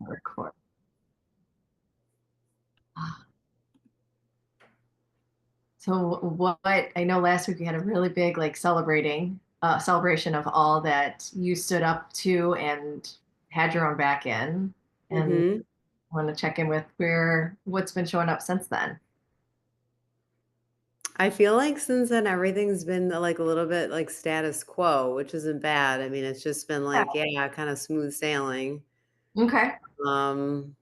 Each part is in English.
Record. So what I know last week we had a really big like celebration of all that you stood up to and had your own back in. And hmm I want to check in with what's been showing up since then. I feel like since then everything's been like a little bit like status quo, which isn't bad. I mean, it's just been Yeah. like, yeah, kind of smooth sailing. Okay. Um,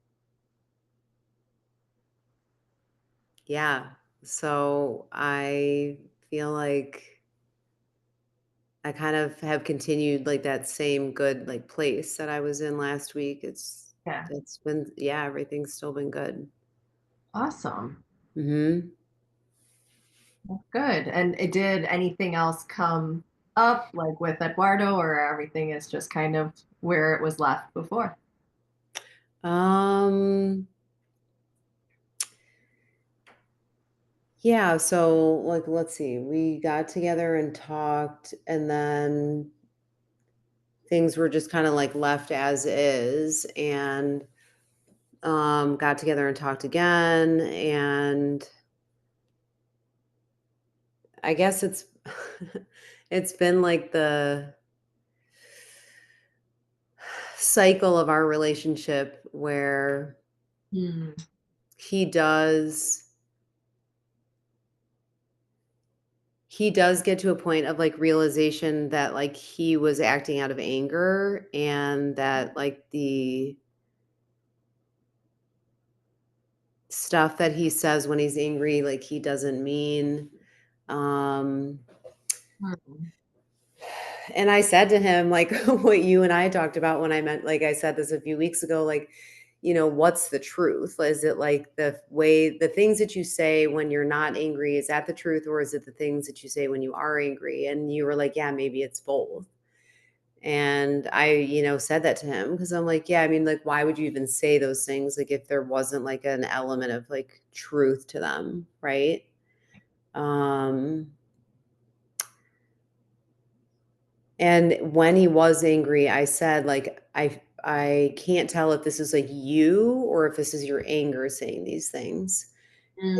yeah. So I feel like I kind of have continued like that same good like place that I was in last week. Yeah. It's been yeah, everything's still been good. Awesome. hmm Well, good. And did anything else come up like with Eduardo, or everything is just kind of where it was left before? Um, yeah, so like let's see. We got together and talked and then things were just kind of like left as is and got together and talked again and I guess it's it's been like the cycle of our relationship where Hmm. he does he does get to a point of like realization that like he was acting out of anger and that like the stuff that he says when he's angry like he doesn't mean um Hmm. And I said to him, like what you and I talked about when I meant, like I said this a few weeks ago, like, what's the truth? Is it like the things that you say when you're not angry, is that the truth? Or is it the things that you say when you are angry? And you were like, yeah, maybe it's both. And I, said that to him because I'm like, yeah, I mean, like, why would you even say those things? Like, if there wasn't like an element of like truth to them, right? Um, And when he was angry, I said, like, I can't tell if this is like you or if this is your anger saying these things. Hmm.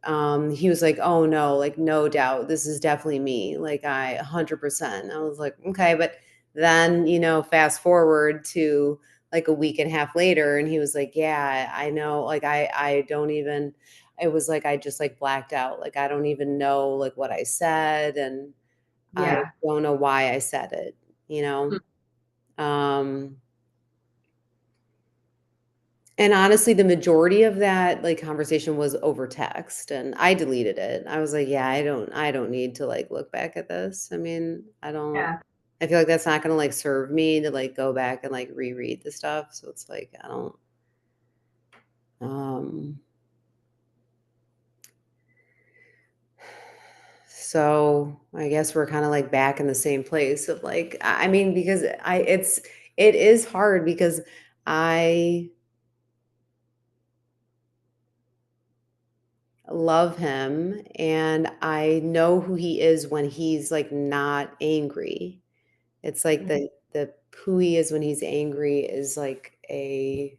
And he was like, "Oh no, like no doubt, this is definitely me. Like I 100%." I was like, "Okay," but then fast forward to like a week and a half later, and he was like, "Yeah, I know. Like I don't even." It was like I just like blacked out. Like I don't even know like what I said, and I Yeah. don't know why I said it, you Hmm. know? Um, and honestly, the majority of that, like, conversation was over text, and I deleted it. I was like, "Yeah, I don't need to, like, look back at this." I mean, Yeah. I feel like that's not gonna, like, serve me to, like, go back and, like, reread the stuff, so it's like, I don't, um so I guess we're kinda, like, back in the same place of, like I mean, because it is hard because I love him and I know who he is when he's like not angry. It's like the who he is when he's angry is like a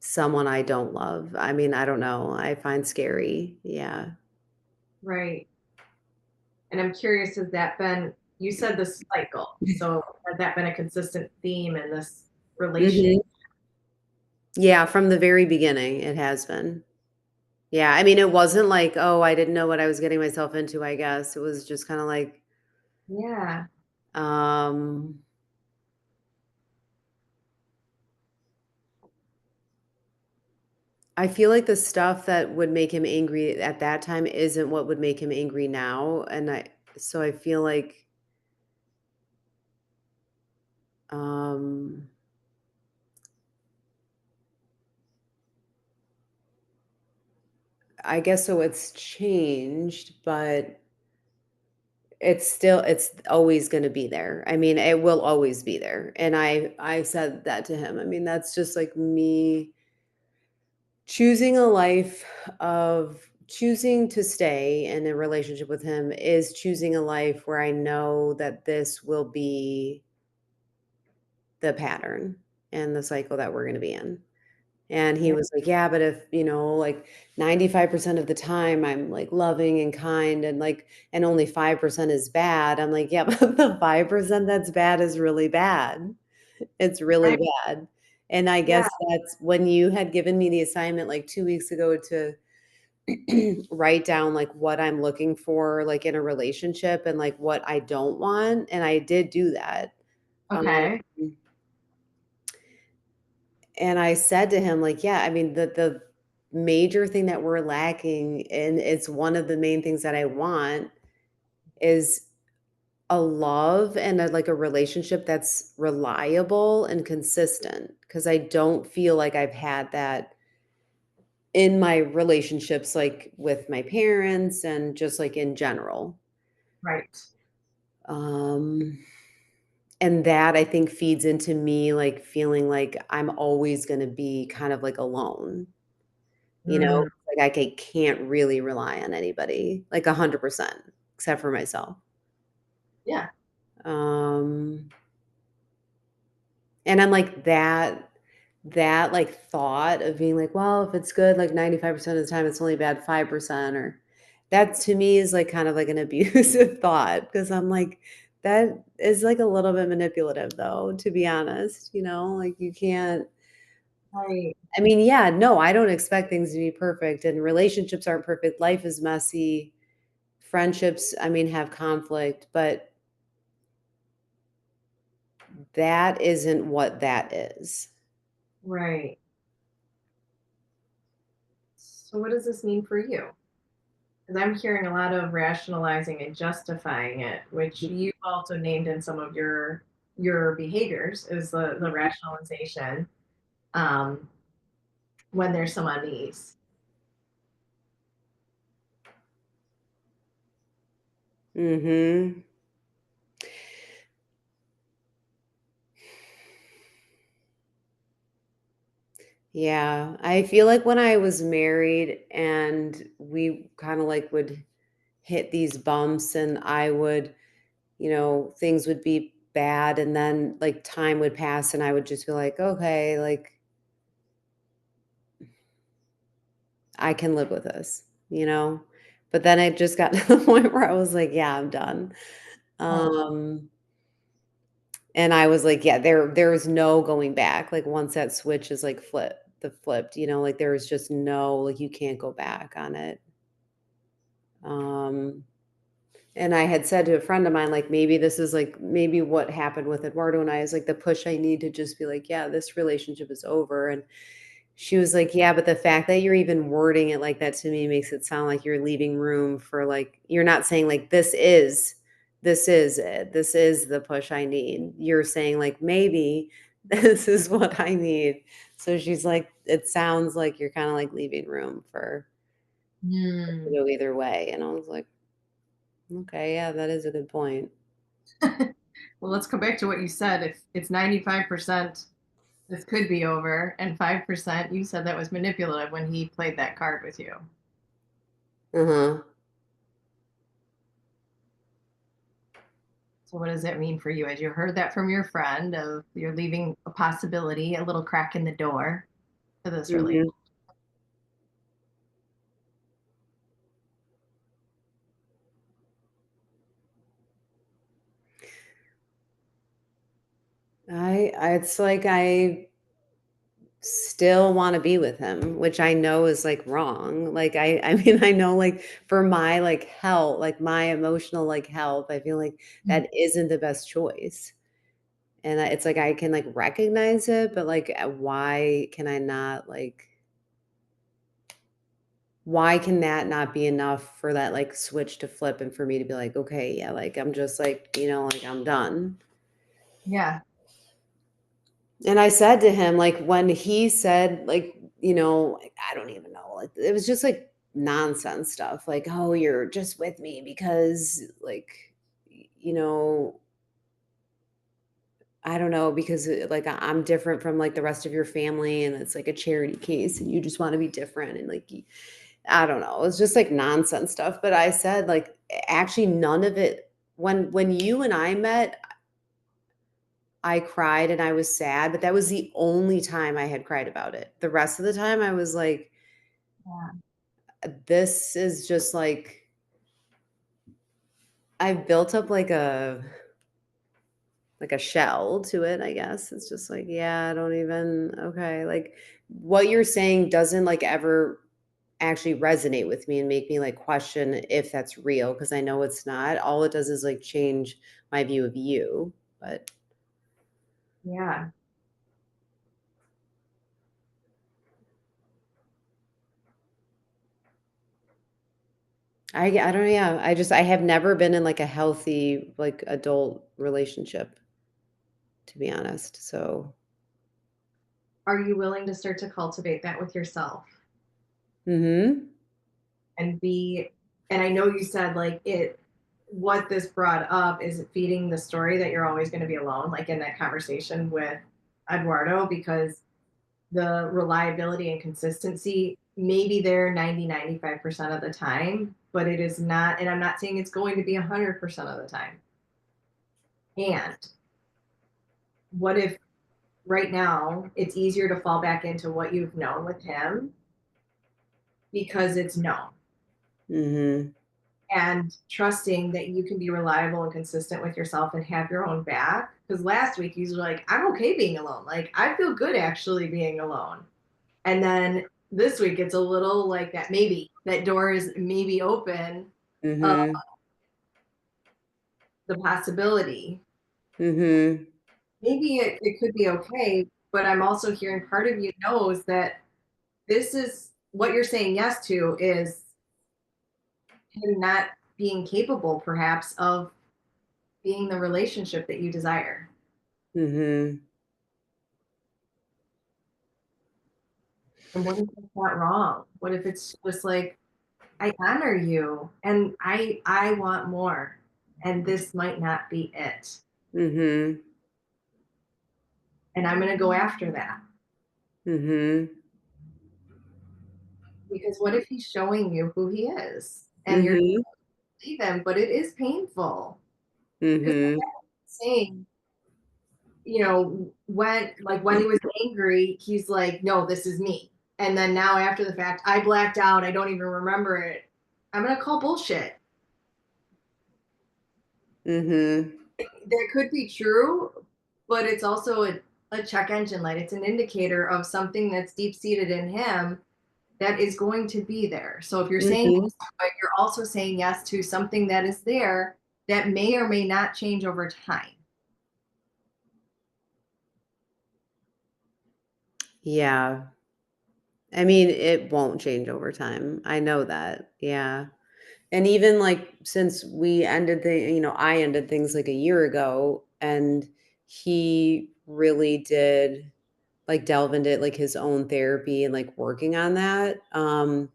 someone I don't love. I mean, I don't know. I find scary. Yeah. Right. And I'm curious, has that been, you said this cycle, so has that been a consistent theme in this relation? Mhm. Yeah, from the very beginning it has been. Yeah, I mean, it wasn't like, "Oh, I didn't know what I was getting myself into," I guess. It was just kinda like, Yeah. um I feel like the stuff that would make him angry at that time isn't what would make him angry now, and I feel like, um, I guess so it's changed, but it's always gonna be there. I mean, it will always be there, and I said that to him. I mean, that's just like me choosing a life of choosing to stay in a relationship with him is choosing a life where I know that this will be the pattern and the cycle that we're gonna be in. And he Yeah. was like, "Yeah, but if, like 95% of the time I'm like loving and kind and like and only 5% is bad." I'm like, "Yeah, but the 5% that's bad is really bad. It's really Right. bad." And I Yeah. guess that's when you had given me the assignment like 2 weeks ago to write down like what I'm looking for like in a relationship and like what I don't want, and I did do that. Um, Okay. and I said to him like, "Yeah, I mean the major thing that we're lacking, and it's one of the main things that I want, is a love and like a relationship that's reliable and consistent. Because I don't feel like I've had that in my relationships, like with my parents and just like in general. Right. Um, and that I think feeds into me like feeling like I'm always going to be kind of like alone, Mm, like I can't really rely on anybody like 100% except for myself. yeah. Um, and I'm like that like thought of being like, well, if it's good like 95% of the time, it's only bad 5%, or that to me is like kind of like an abusive thought because I'm like, that is like a little bit manipulative though, to be honest, like you can't. Right. I mean, yeah, no, I don't expect things to be perfect and relationships aren't perfect. Life is messy. Friendships, I mean, have conflict, but that isn't what that is. Right. So what does this mean for you? Because I'm hearing a lot of rationalizing and justifying it, which you also named in some of your behaviors is the rationalization um, when there's some unease. Mhm. Yeah, I feel like when I was married and we kinda, like, would hit these bumps and I would things would be bad and then, like, time would pass and I would just be like, "Okay, like, I can live with this," you know? But then it just got to the point where I was like, "Yeah, I'm done." Oh, Um, and I was like, "Yeah, there's no going back." Like, once that switch is, like, flipped, like, there is just no like, you can't go back on it. Um, and I had said to a friend of mine, like, maybe this is like maybe what happened with Eduardo and I is like the push I need to just be like, yeah, this relationship is over. And she was like, yeah, but the fact that you're even wording it like that to me makes it sound like you're leaving room for like, you're not saying like, this is it. This is the push I need. You're saying like, maybe this is what I need. So she's like, it sounds like you're kind of like leaving room for it to hmm. go either way. And I was like, okay, yeah, that is a good point. Well, let's go back to what you said. If it's 95%, this could be over, and 5%, you said that was manipulative when he played that card with you. Uh-huh. So what does that mean for you? As you heard that from your friend of you're leaving a possibility, a little crack in the door to this relationship. Mhm. It's like I still wanna be with him, which I know is, like, wrong. Like, I mean, I know, like, for my, like, health, like, my emotional, like, health, I feel like that isn't the best choice. And it's like I can, like, recognize it, but, like, why can I not, like why can that not be enough for that, like, switch to flip and for me to be like, "Okay, yeah, like, I'm just, like, like, I'm done." Yeah. And I said to him, like, when he said, like, I don't even know, like, it was just like nonsense stuff, like, oh, you're just with me because, like, you know, I don't know, because like I'm different from like the rest of your family and it's like a charity case and you just want to be different. And like, I don't know, it's just like nonsense stuff. But I said, like, actually, none of it, when you and I met, I cried and I was sad, but that was the only time I had cried about it. The rest of the time, I was like, Yeah. this is just like I've built up like a shell to it, I guess. It's just like, yeah, I don't even okay, like what you're saying doesn't like ever actually resonate with me and make me like question if that's real because I know it's not. All it does is like change my view of you. But Yeah. I don't know, yeah. I have never been in like a healthy like adult relationship, to be honest. So, Are you willing to start to cultivate that with yourself mhm. and be, and I know you said like it, what this brought up is feeding the story that you're always going to be alone, like in that conversation with Eduardo, because the reliability and consistency may be there 90-95% of the time, but it is not, and I'm not saying it's going to be 100% of the time. And what if right now it's easier to fall back into what you've known with him because it's known, Mhm. and trusting that you can be reliable and consistent with yourself and have your own back. Because last week you were like, I'm okay being alone. Like, I feel good actually being alone. And then this week it's a little like that, maybe that door is maybe open of Mhm. the possibility. Mhm. Maybe it could be okay, but I'm also hearing part of you knows that this is what you're saying yes to is him not being capable perhaps of being the relationship that you desire. Mhm. And what if it's not wrong? What if it's just like, I honor you and I want more and this might not be it. Mhm. And I'm going to go after that. Mhm. Because what if he's showing you who he is and you're Mhm. believe him, but it is painful. Because Mhm. saying, you know, when he was angry, he's like, no, this is me. And then now after the fact, I blacked out. I don't even remember it. I'm going to call bullshit. Mhm. That could be true, but it's also a check engine light. It's an indicator of something that's deep seated in him that is going to be there. So if you're saying Mhm. yes, but you're also saying yes to something that is there that may or may not change over time. Yeah. I mean, it won't change over time. I know that. Yeah. And even like since we ended I ended things like a year ago and he really did like delve into like his own therapy and like working on that. And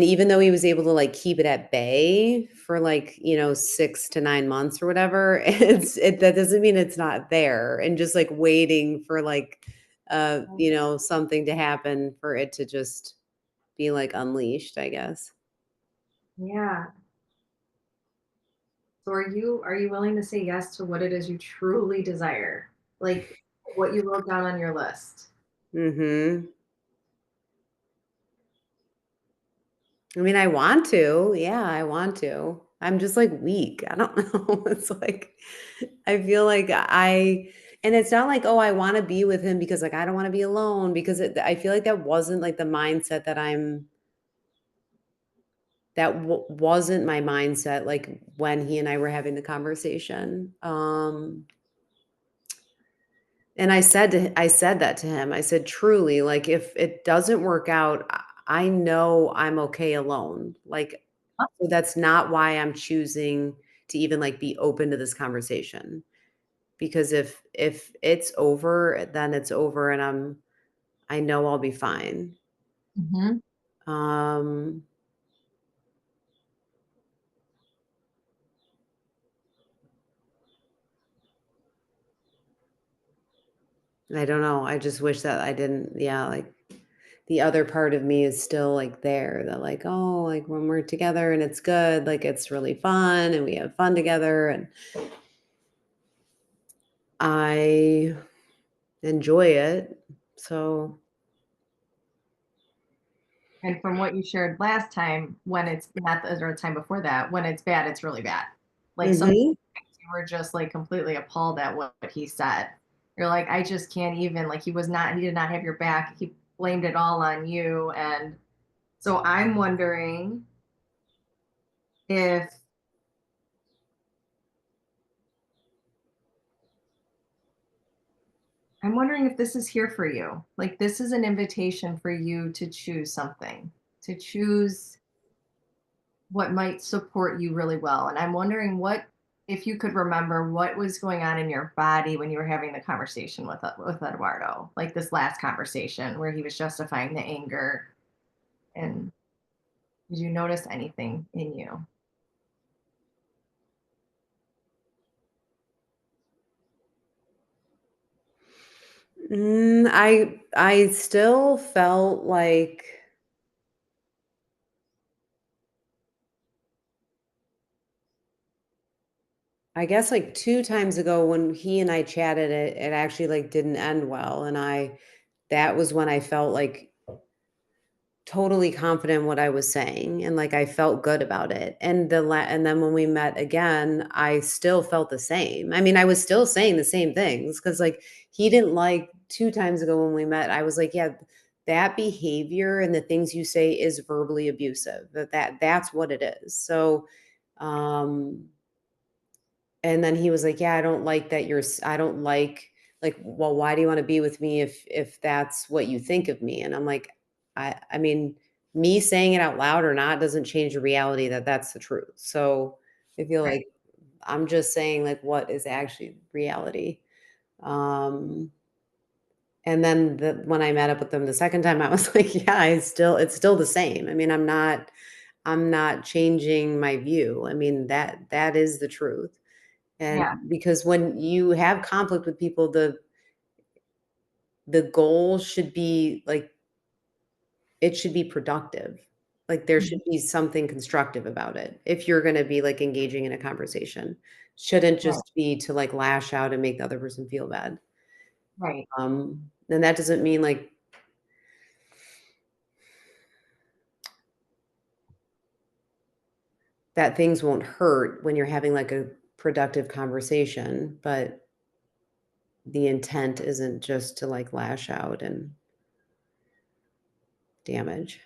even though he was able to like keep it at bay for like, 6 to 9 months or whatever, that doesn't mean it's not there and just like waiting for like something to happen for it to just be like unleashed, I guess. Yeah. So are you willing to say yes to what it is you truly desire? Like what you wrote down on your list. Mhm. I mean, I want to. Yeah, I want to. I'm just like weak. I don't know. It's like I feel like and it's not like, oh, I want to be with him because like I don't want to be alone because I feel like that wasn't like the mindset wasn't my mindset like when he and I were having the conversation. And I said that to him. I said, "Truly, like, if it doesn't work out, I know I'm okay alone. Like, so that's not why I'm choosing to even, like, be open to this conversation. Because if it's over, then it's over, and I know I'll be fine." Mhm. Um, I don't know. I just wish that I didn't yeah, like, the other part of me is still, like, there that, like, "Oh, like, when we're together and it's good, like, it's really fun, and we have fun together," and I enjoy it. So And from what you shared last time, when it's not or the time before that, when it's bad, it's really bad. Like some mhm. you were just like completely appalled at what he said. You're like, I just can't even, like he did not have your back. He blamed it all on you. And so if I'm wondering if this is here for you. Like this is an invitation for you to choose something, to choose what might support you really well. And I'm wondering what, if you could remember what was going on in your body when you were having the conversation with Eduardo, like this last conversation where he was justifying the anger. And did you notice anything in you? I still felt like I guess, like, 2 times ago when he and I chatted, it actually, like, didn't end well, and I that was when I felt, like, totally confident in what I was saying, and, like, I felt good about it, and then when we met again, I still felt the same. I mean, I was still saying the same things because, like, he didn't like 2 times ago when we met, I was like, "Yeah, that behavior and the things you say is verbally abusive. That's what it is." So, um and then he was like, "Yeah, I don't like that I don't like, well, why do you wanna be with me if that's what you think of me?" And I'm like, I mean, me saying it out loud or not doesn't change the reality that that's the truth. So, I feel Right. like I'm just saying, like, what is actually reality. Um, and then when I met up with them the second time, I was like, "Yeah, it's still the same." I mean, I'm not changing my view. I mean, that is the truth. And Yeah. because when you have conflict with people, the goal should be like it should be productive. Like there Mhm. should be something constructive about it. If you're going to be like engaging in a conversation, shouldn't Right. just be to like lash out and make the other person feel bad. Right. And that doesn't mean like that things won't hurt when you're having like a productive conversation, but the intent isn't just to like lash out and damage.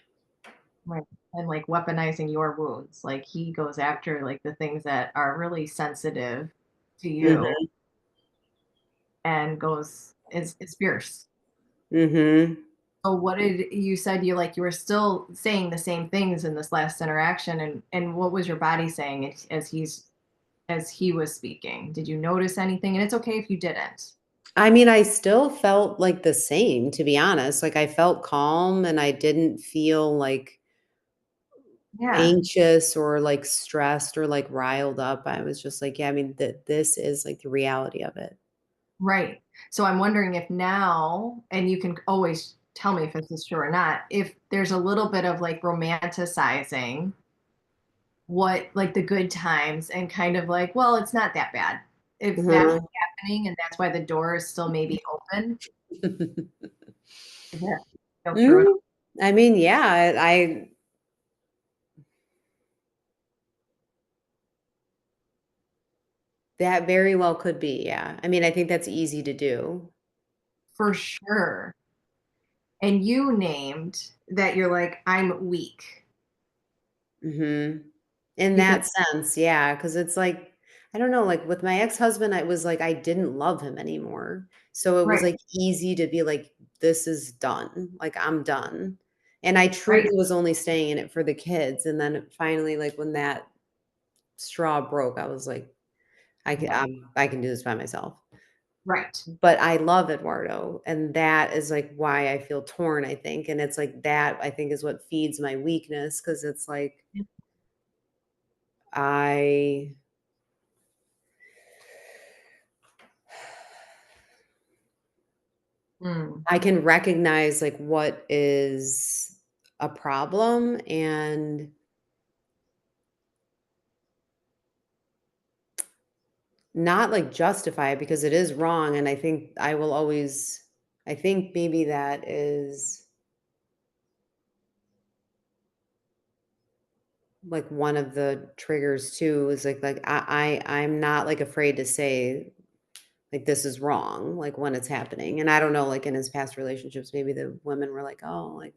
Right. And like weaponizing your wounds. Like he goes after like the things that are really sensitive to you Mhm. and is fierce. Mhm. So what did you said you were still saying the same things in this last interaction, and what was your body saying as he was speaking? Did you notice anything? And it's okay if you didn't. I mean, I still felt like the same, to be honest. Like I felt calm and I didn't feel like Yeah, anxious or like stressed or like riled up. I was just like, yeah, I mean, this is like the reality of it. right. So I'm wondering if now, and you can always tell me if this is true or not, if there's a little bit of like romanticizing what like the good times and kind of like, well, it's not that bad. If that's Uh-huh. happening and that's why the door is still maybe open, is that feel true? Mm, I mean, yeah, that very well could be. Yeah. I mean, I think that's easy to do. For sure. And you named that you're like, I'm weak Mhm. In because that sense, yeah, because it's like, I don't know, like, with my ex-husband, I was like, I didn't love him anymore. So it was, right, like, easy to be like, "This is done. Like, I'm done." And I truly right, was only staying in it for the kids, and then finally, like, when that straw broke, I was like, I can do this by myself." right. But I love Eduardo, and that is, like, why I feel torn, I think, and it's, like, that, I think, is what feeds my weakness because it's, like, I Mm, I can recognize, like, what is a problem, and not like justify it because it is wrong, and I think I will always I think maybe that is like one of the triggers too is I'm not like afraid to say like this is wrong like when it's happening. And I don't know, like in his past relationships, maybe the women were like, oh, like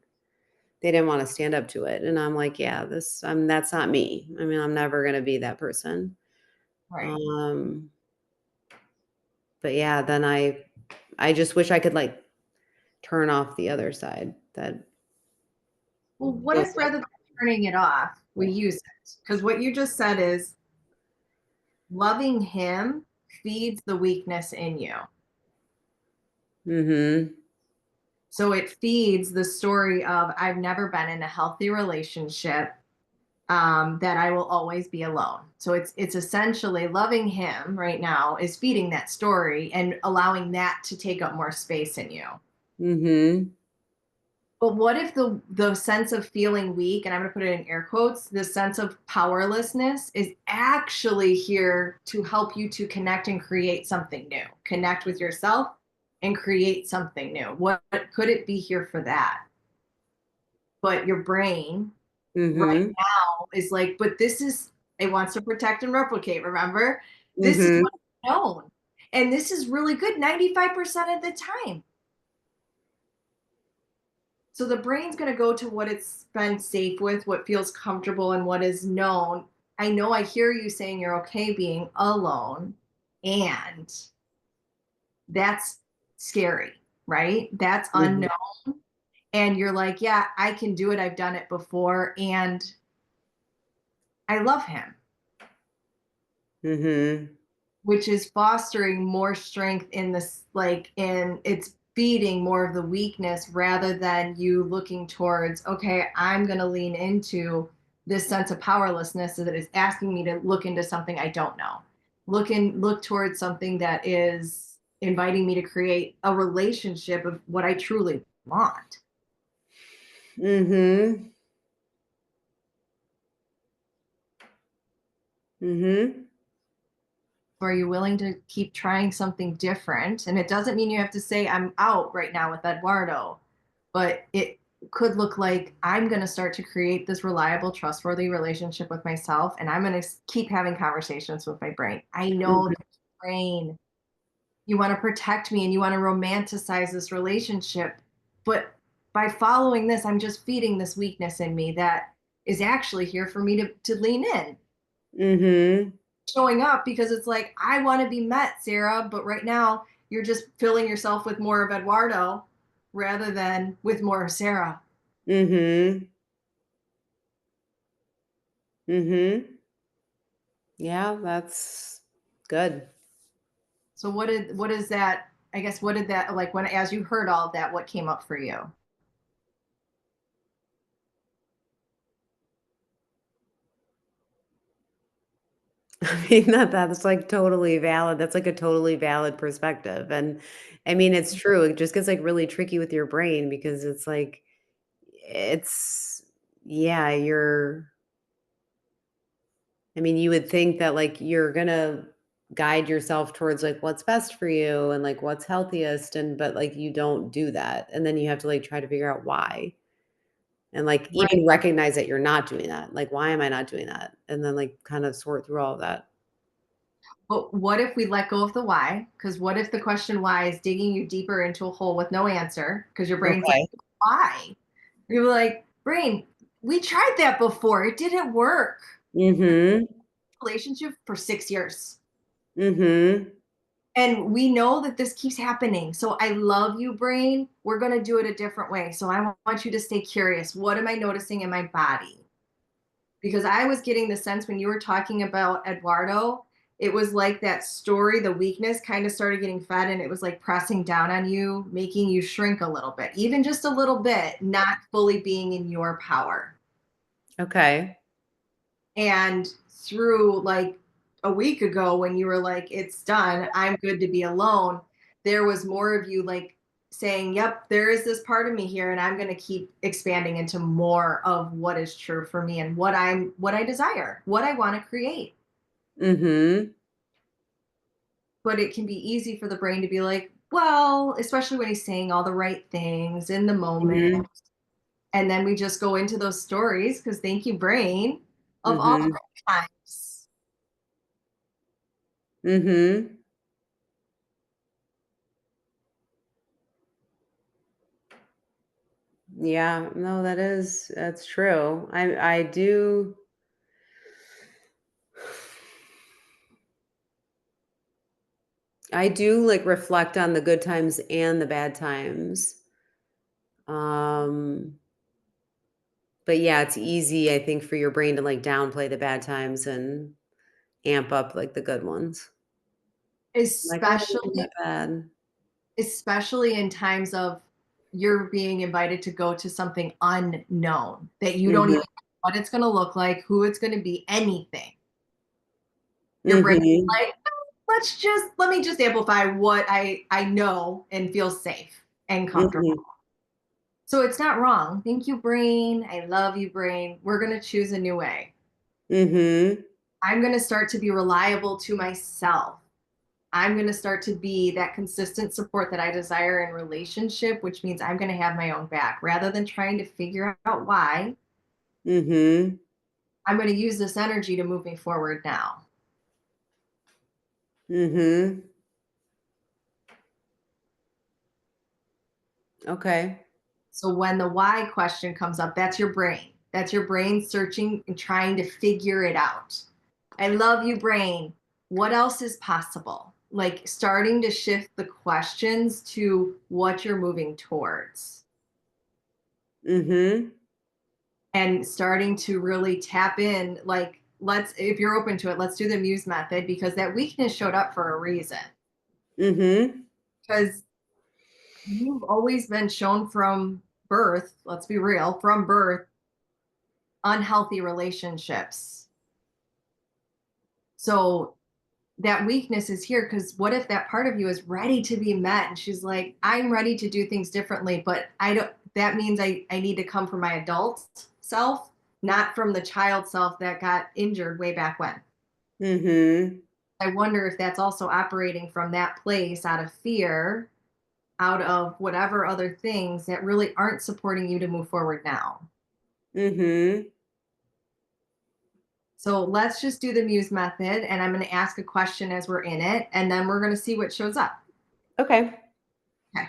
they didn't want to stand up to it. And I'm like, yeah, that's not me. I mean, I'm never gonna be that person. Right. Um, but yeah, then I just wish I could like turn off the other side that Well, what feels if rather than turning it off, we use it? Because what you just said is loving him feeds the weakness in you. mhm. So it feeds the story of I've never been in a healthy relationship, that I will always be alone. So it's essentially loving him right now is feeding that story and allowing that to take up more space in you. Mhm. But what if the sense of feeling weak, and I'm going to put it in air quotes, the sense of powerlessness is actually here to help you to connect and create something new, connect with yourself and create something new? What could it be here for that? But your brain right Mhm. now is like, but this is, it wants to protect and replicate, remember? This is Mhm. what's known. And this is really good 95% of the time. So the brain's going to go to what it's been safe with, what feels comfortable, and what is known. I know I hear you saying you're okay being alone, and that's scary, right? That's Mhm. unknown. And you're like, yeah, I can do it. I've done it before. And I love him, Mhm. which is fostering more strength in this, like, in it's feeding more of the weakness rather than you looking towards, okay, I'm going to lean into this sense of powerlessness that is asking me to look into something I don't know. Look towards something that is inviting me to create a relationship of what I truly want. Mhm. Mhm. Are you willing to keep trying something different? And it doesn't mean you have to say, I'm out right now with Eduardo, but it could look like I'm going to start to create this reliable, trustworthy relationship with myself. And I'm going to keep having conversations with my brain. I know Mhm. the brain, you want to protect me and you want to romanticize this relationship. But by following this, I'm just feeding this weakness in me that is actually here for me to lean in, Mhm. showing up because it's like, I want to be met, Sarah, but right now you're just filling yourself with more of Eduardo rather than with more of Sarah. Mhm. Mhm. Yeah, that's good. So what is that? I guess what did that like when as you heard all of that, what came up for you? I mean, that's like totally valid. That's like a totally valid perspective. And I mean, it's true. It just gets like really tricky with your brain because it's like it's yeah, I mean, you would think that like you're gonna guide yourself towards like what's best for you and like what's healthiest and but like you don't do that. And then you have to like try to figure out why. And like Right. even recognize that you're not doing that. Like, why am I not doing that? And then like kind of sort through all of that. But what if we let go of the why? Because what if the question why is digging you deeper into a hole with no answer? Because your brain's like, Okay. why? You're like, brain, we tried that before. It didn't work. Mhm. Relationship for 6 years. Mhm. And we know that this keeps happening. So I love you, brain. We're going to do it a different way. So I want you to stay curious. What am I noticing in my body? Because I was getting the sense when you were talking about Eduardo, it was like that story, the weakness kind of started getting fed and it was like pressing down on you, making you shrink a little bit, even just a little bit, not fully being in your power. Okay. And through like a week ago, when you were like, it's done, I'm good to be alone, there was more of you like saying, yep, there is this part of me here, and I'm going to keep expanding into more of what is true for me and what I desire, what I want to create. Mhm. but it can be easy for the brain to be like, well, especially when he's saying all the right things in the moment. Mhm. And then we just go into those stories because thank you, brain, of all the Mhm. times. Mhm. Yeah, no, that's true. I do like reflect on the good times and the bad times. Um, but yeah, it's easy, I think, for your brain to like downplay the bad times and amp up like the good ones. Like, oh, it wasn't Especially that bad. especially in times of you're being invited to go to something unknown that you don't even Mhm. know what it's going to look like, who it's going to be, anything. Your brain Mhm. like, let me just amplify what I know and feel safe and comfortable. Mhm. So it's not wrong. Thank you, brain. I love you, brain. We're going to choose a new way. Mhm. I'm going to start to be reliable to myself. I'm going to start to be that consistent support that I desire in relationship, which means I'm going to have my own back rather than trying to figure out why. Mhm. I'm going to use this energy to move me forward now. Mhm. Okay. So when the why question comes up, that's your brain. That's your brain searching and trying to figure it out. I love you, brain. What else is possible? Like starting to shift the questions to what you're moving towards Mhm. and starting to really tap in. Like, if you're open to it, let's do the muse method because that weakness showed up for a reason. Mhm. Because you've always been shown from birth, let's be real, from birth, unhealthy relationships. So that weakness is here because what if that part of you is ready to be met and she's like, I'm ready to do things differently, but I don't, that means I need to come from my adult self, not from the child self that got injured way back when. Mhm. I wonder if that's also operating from that place out of fear, out of whatever other things that really aren't supporting you to move forward now. Mhm. So let's just do the muse method and I'm going to ask a question as we're in it and then we're going to see what shows up. Okay. Okay.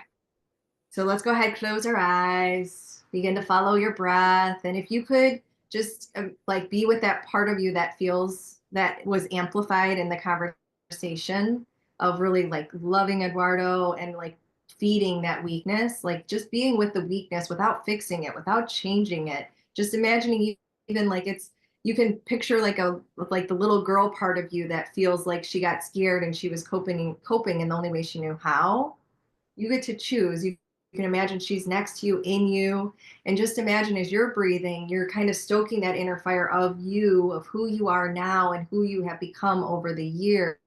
So let's go ahead, close our eyes, begin to follow your breath. And if you could just like be with that part of you that feels that was amplified in the conversation of really like loving Eduardo and like feeding that weakness, like just being with the weakness without fixing it, without changing it, just imagining even like it's, you can picture like the little girl part of you that feels like she got scared and she was coping in the only way she knew how. You get to choose. You can imagine she's next to you, in you, and just imagine as you're breathing, you're kind of stoking that inner fire of you, of who you are now and who you have become over the years,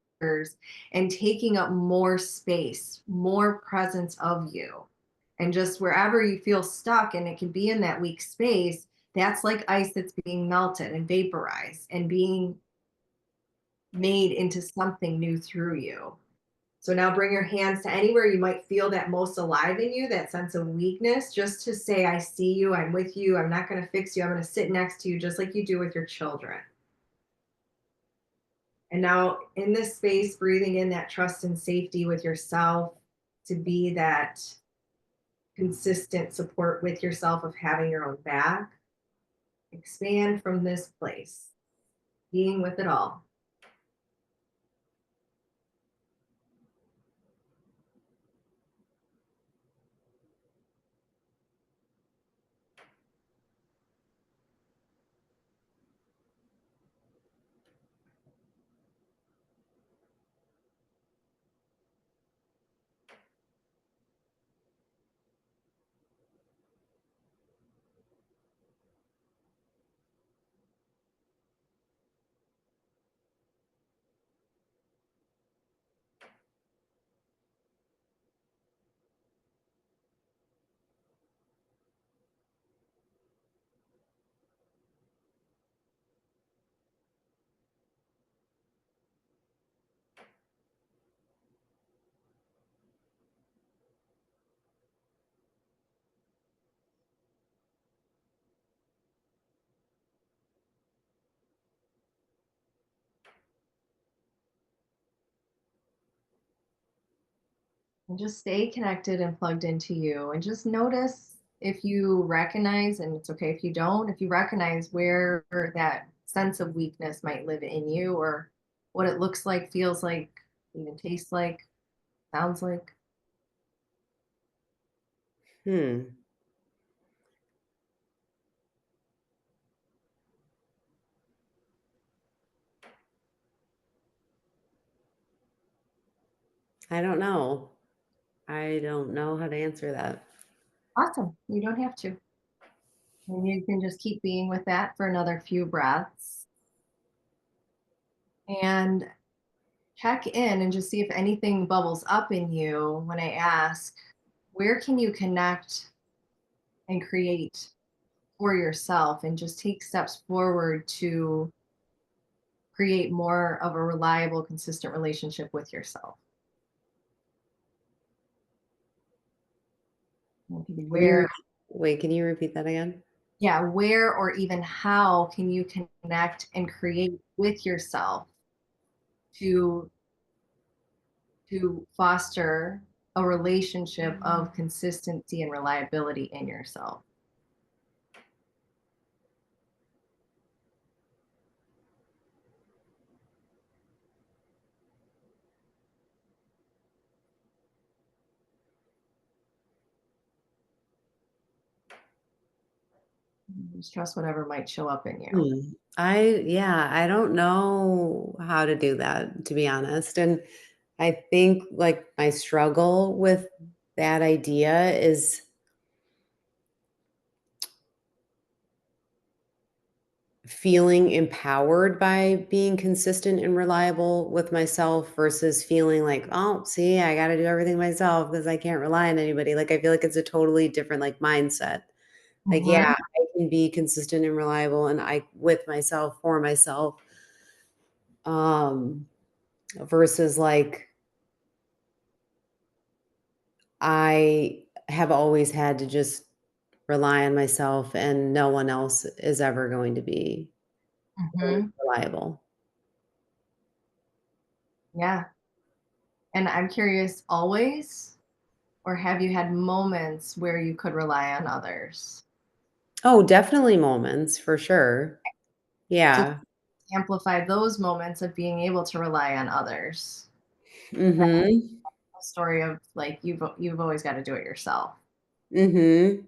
and taking up more space, more presence of you. And just wherever you feel stuck, and it can be in that weak space, that's like ice that's being melted and vaporized and being made into something new through you. So now bring your hands to anywhere you might feel that most alive in you, that sense of weakness, just to say, I see you, I'm with you, I'm not going to fix you, I'm going to sit next to you, just like you do with your children. And now in this space, breathing in that trust and safety with yourself to be that consistent support with yourself of having your own back. Expand from this place, being with it all. And just stay connected and plugged into you. And just notice if you recognize, and it's okay if you don't, if you recognize where that sense of weakness might live in you, or what it looks like, feels like, even tastes like, sounds like. Hmm. I don't know. I don't know how to answer that. Awesome. You don't have to. And you can just keep being with that for another few breaths and check in and just see if anything bubbles up in you when I ask, where can you connect and create for yourself and just take steps forward to create more of a reliable, consistent relationship with yourself. It could be Can you where, wait, can you repeat that again? yeah, where or even how can you connect and create with yourself to foster a relationship of consistency and reliability in yourself. Just trust whatever might show up in you. Yeah, I don't know how to do that, to be honest. And I think like my struggle with that idea is feeling empowered by being consistent and reliable with myself versus feeling like, oh, see, I got to do everything myself because I can't rely on anybody. Like, I feel like it's a totally different like mindset. Like, yeah, Mhm. I can be consistent and reliable and I with myself for myself. Um, versus like I have always had to just rely on myself and no one else is ever going to be Mhm. reliable. Yeah. And I'm curious, always, or have you had moments where you could rely on others? Oh, definitely moments for sure. So Yeah. amplify those moments of being able to rely on others. Mhm. A story of like you've always got to do it yourself. Mhm.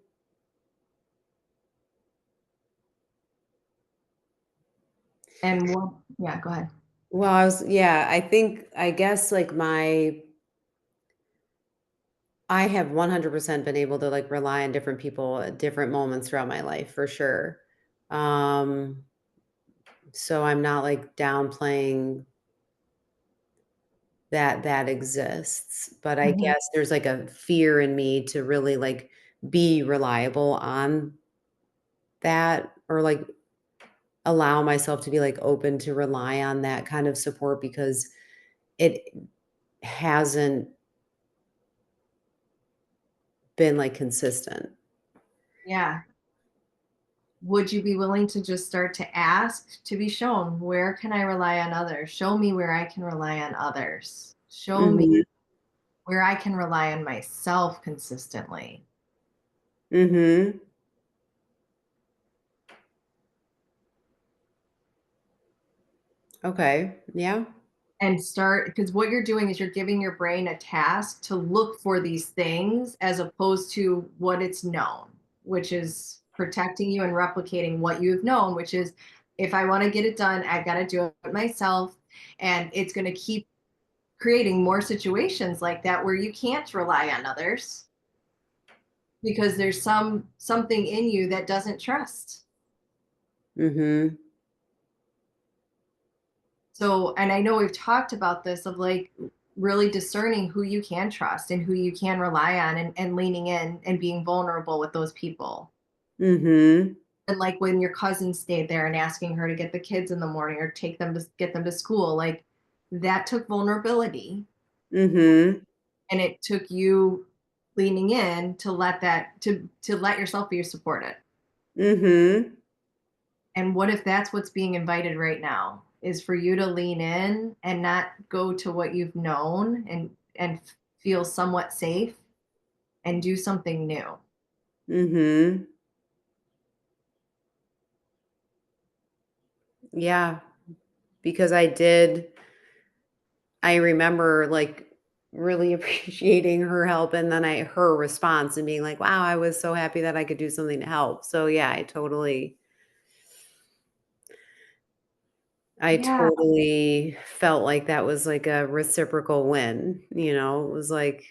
And what, yeah, go ahead. Well, I think I guess like I have 100% been able to like rely on different people at different moments throughout my life for sure. Um so I'm not like downplaying that that exists, but I Mhm. guess there's like a fear in me to really like be reliable on that or like allow myself to be like open to rely on that kind of support because it hasn't been like consistent. Yeah. Would you be willing to just start to ask to be shown, where can I rely on others? Show me where I can rely on others. Show me Mhm. where I can rely on myself consistently. Mhm. Okay. Yeah. And start, because what you're doing is you're giving your brain a task to look for these things as opposed to what it's known, which is protecting you and replicating what you've known, which is, if I want to get it done, I've got to do it myself. And it's going to keep creating more situations like that where you can't rely on others because there's something in you that doesn't trust. Mhm. So, and I know we've talked about this of like really discerning who you can trust and who you can rely on, and leaning in and being vulnerable with those people. Mhm. And like when your cousin stayed there and asking her to get the kids in the morning or take them to get them to school, like that took vulnerability, Mhm. and it took you leaning in to let that to let yourself be supported. Mhm. And what if that's what's being invited right now, is for you to lean in and not go to what you've known and feel somewhat safe and do something new. Mhm. Yeah, because I remember, like, really appreciating her help and then her response and being like, "Wow, I was so happy that I could do something to help." So, yeah, I Yeah, totally felt like that was, like, a reciprocal win, you know? It was like,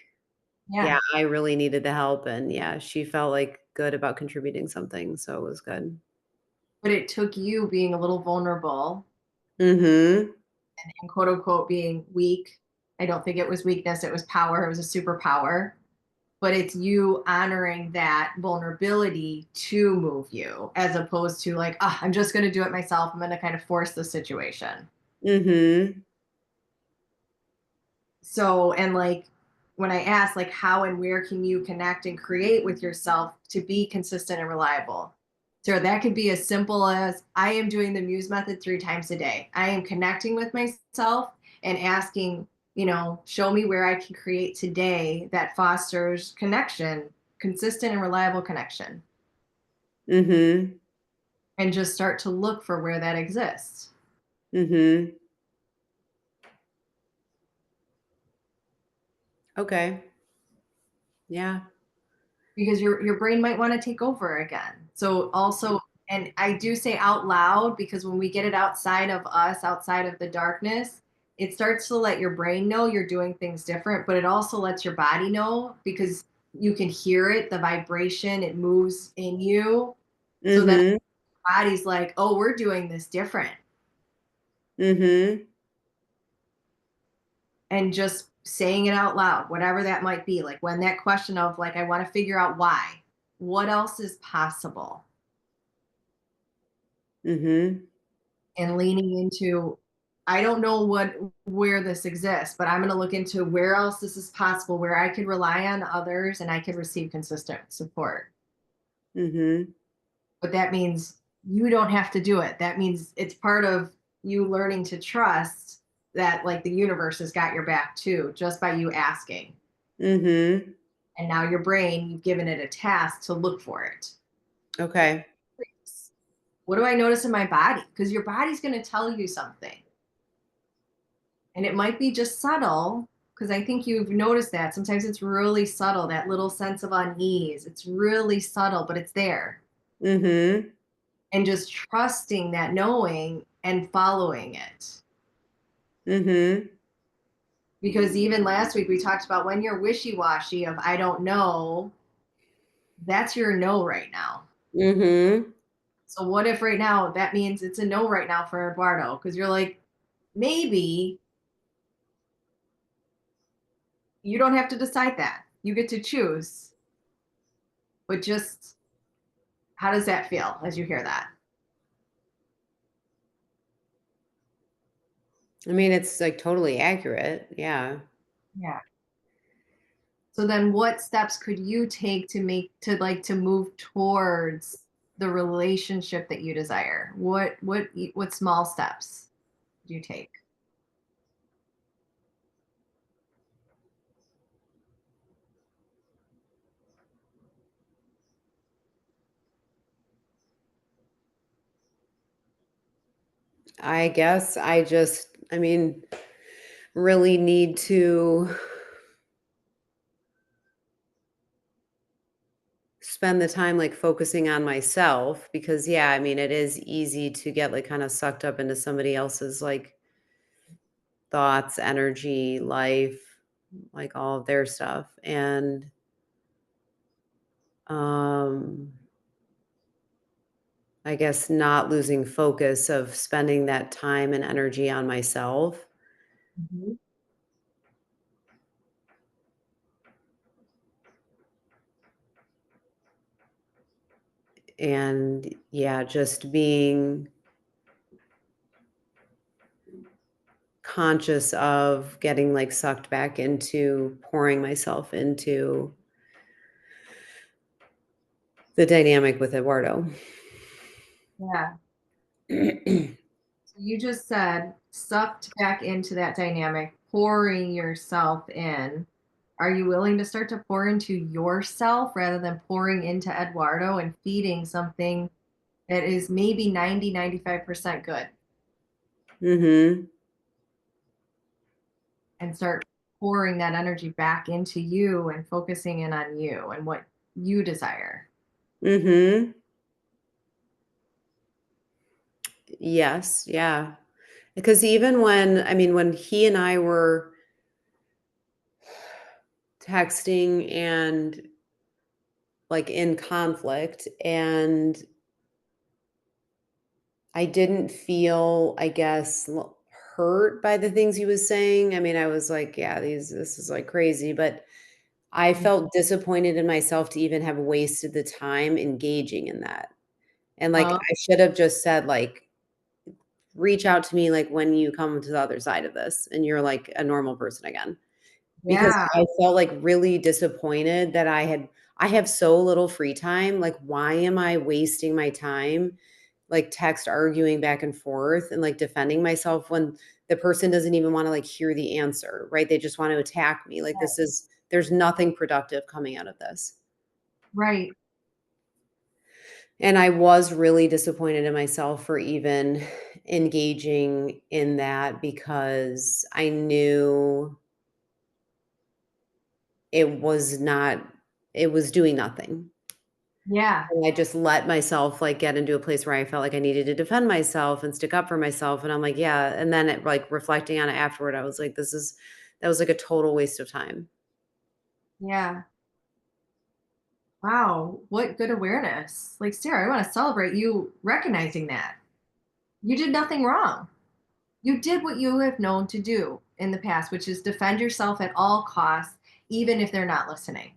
yeah. yeah, I really needed the help, and, yeah, she felt, like, good about contributing something, so it was good. But it took you being a little vulnerable Mhm. and quote unquote being weak. I don't think it was weakness, it was power, it was a superpower. But it's you honoring that vulnerability to move you as opposed to like, ah, I'm just going to do it myself. I'm going to kind of force the situation. Mhm. So, and like when I ask, like, how and where can you connect and create with yourself to be consistent and reliable? So that could be as simple as I am doing the Muse method 3 times a day. I am connecting with myself and asking, show me where I can create today that fosters connection, consistent and reliable connection, Mhm. and just start to look for where that exists. Mhm. Okay. Yeah. Because your brain might want to take over again. So also, and I do say out loud because when we get it outside of us, outside of the darkness, it starts to let your brain know you're doing things different, but it also lets your body know because you can hear it, the vibration, it moves in you. So then Mhm. the body's like, "Oh, we're doing this different." Mhm. And just saying it out loud, whatever that might be, like when that question of like I want to figure out why. What else is possible? Mhm. And leaning into I don't know where this exists, but I'm going to look into where else this is possible, where I could rely on others and I could receive consistent support. Mhm. But that means you don't have to do it. That means it's part of you learning to trust that like the universe has got your back too, just by you asking. Mhm. And now your brain, you've given it a task to look for it. Okay. What do I notice in my body? Because your body's going to tell you something. And it might be just subtle, because I think you've noticed that. Sometimes it's really subtle, that little sense of unease. It's really subtle, but it's there. Mhm. And just trusting that knowing and following it. Mhm. Because even last week we talked about when you're wishy washy of I don't know, that's your no right now. Mhm. So what if right now that means it's a no right now for Eduardo? Because you're like, maybe you don't have to decide that. You get to choose. But just how does that feel as you hear that? I mean, it's, like, totally accurate. Yeah. Yeah. So then what steps could you take to make to like to move towards the relationship that you desire? What small steps do you take? I guess I mean, really need to spend the time, like, focusing on myself because, yeah, I mean, it is easy to get, like, kinda sucked up into somebody else's, like, thoughts, energy, life, like, all of their stuff, and, um I guess not losing focus of spending that time and energy on myself, Mhm. and, yeah, just being conscious of getting, like, sucked back into pouring myself into the dynamic with Eduardo. Yeah. So you just said sucked back into that dynamic, pouring yourself in. Are you willing to start to pour into yourself rather than pouring into Eduardo and feeding something that is maybe 90, 95% good, Mhm. and start pouring that energy back into you and focusing in on you and what you desire? Mhm. Yes, yeah. Because even when I mean, when he and I were texting and, like, in conflict, and I didn't feel, I guess, hurt by the things he was saying. I mean, I was like, "Yeah, this is, like, crazy," but I felt disappointed in myself to even have wasted the time engaging in that. And, like, Oh, I should have just said, like, "Reach out to me, like, when you come to the other side of this and you're, like, a normal person again." Because yeah, I felt, like, really disappointed that I have so little free time, like, why am I wasting my time, like, text arguing back and forth and, like, defending myself when the person doesn't even wanna, like, hear the answer, right? They just want to attack me, like, there's nothing productive coming out of this. right. And I was really disappointed in myself for even engaging in that because I knew it was not it was doing nothing. Yeah, And I just let myself, like, get into a place where I felt like I needed to defend myself and stick up for myself, and I'm like, "Yeah," and then it like, reflecting on it afterward, I was like, that was, like, a total waste of time." yeah. Wow, what good awareness. Like, Sarah, I want to celebrate you recognizing that. You did nothing wrong. You did what you have known to do in the past, which is defend yourself at all costs, even if they're not listening.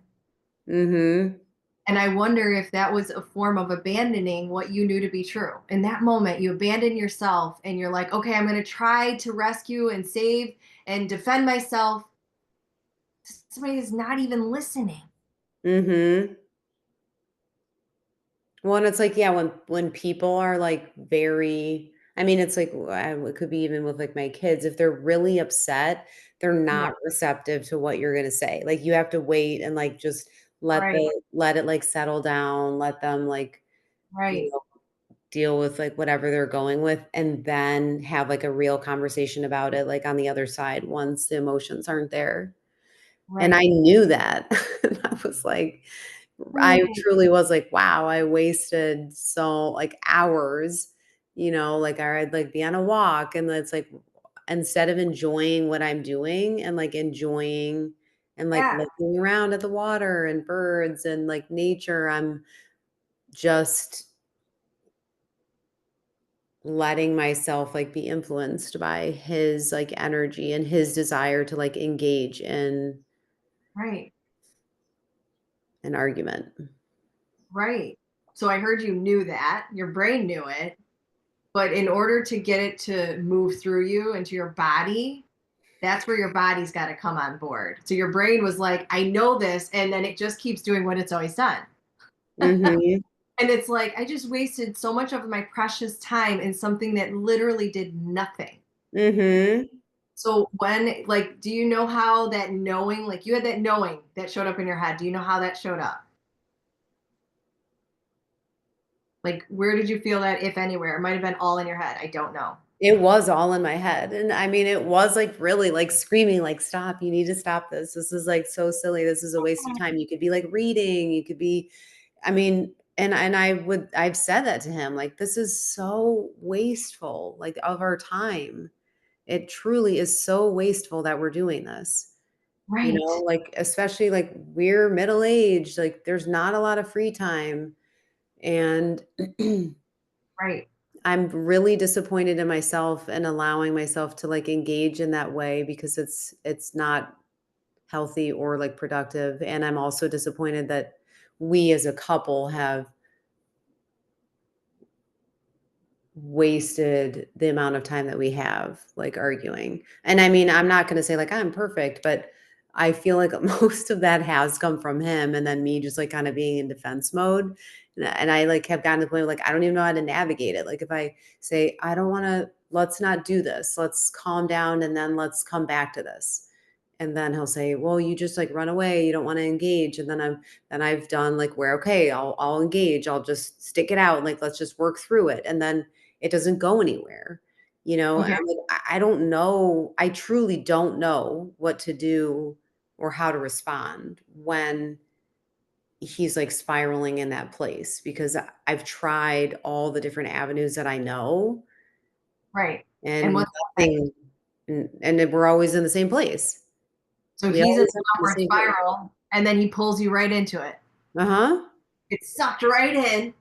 Mhm. And I wonder if that was a form of abandoning what you knew to be true. In that moment, you abandon yourself and you're like, okay, I'm going to try to rescue and save and defend myself. Somebody is not even listening. Mhm. Well, and it's like, yeah, when people are, like, very I mean, it's like, it could be even with, like, my kids, if they're really upset, they're Yeah, not receptive to what you're gonna say. Like, you have to wait and, like, just right, let it, like, settle down, let them, like, you right, know, deal with, like, whatever they're going with, and then have, like, a real conversation about it, like, on the other side once the emotions aren't there. And I right, knew that. And I was like I right. truly was like, "Wow, I wasted so like, hours," like, I'd, like, be on a walk, and it's like, instead of enjoying what I'm doing and, like, enjoying and, like, Yeah, looking around at the water and birds and, like, nature, I'm just letting myself, like, be influenced by his, like, energy and his desire to, like, engage in right, an argument. right. So I heard you knew that. Your brain knew it. But in order to get it to move through you into your body, that's where your body's got to come on board. So your brain was like, I know this. And then it just keeps doing what it's always done. Mhm. And it's like, I just wasted so much of my precious time in something that literally did nothing. Mhm. So when, like, do you know how that knowing, like you had that knowing that showed up in your head? Do you know how that showed up? Like, where did you feel that, if anywhere? It might have been all in your head. I don't know. It was all in my head, and I mean, it was, like, really, like, screaming, like, "Stop, you need to stop this. This is, like, so silly. This is a waste of time. You could be, like, reading, you could be" I mean, and I've said that to him, like, "This is so wasteful, like, of our time. It truly is so wasteful that we're doing this." Right, Like, especially, like, we're middle-aged, like, there's not a lot of free time, and right, I'm really disappointed in myself and allowing myself to, like, engage in that way because it's not healthy or, like, productive, and I'm also disappointed that we as a couple have wasted the amount of time that we have, like, arguing. And I mean, I'm not gonna say, like, I'm perfect, but I feel like most of that has come from him and then me just, like, kinda being in defense mode. And I, like, have gotten to the point where, like, I don't even know how to navigate it. Like, if I say, "I don't wanna let's not do this. Let's calm down and then let's come back to this." And then he'll say, "Well, you just like run away. You don't want to engage." And then I've done like where, okay, I'll engage. I'll just stick it out. Like let's just work through it. And then it doesn't go anywhere. And Okay. I'm like, I don't know. I truly don't know what to do or how to respond when he's like spiraling in that place because I've tried all the different avenues that I know Right. And and what's happening? nothing, and then we're always in the same place. So We he's in always the end up in the downward same place. spiral and then he pulls you right into it. Uh-huh. It's sucked right in,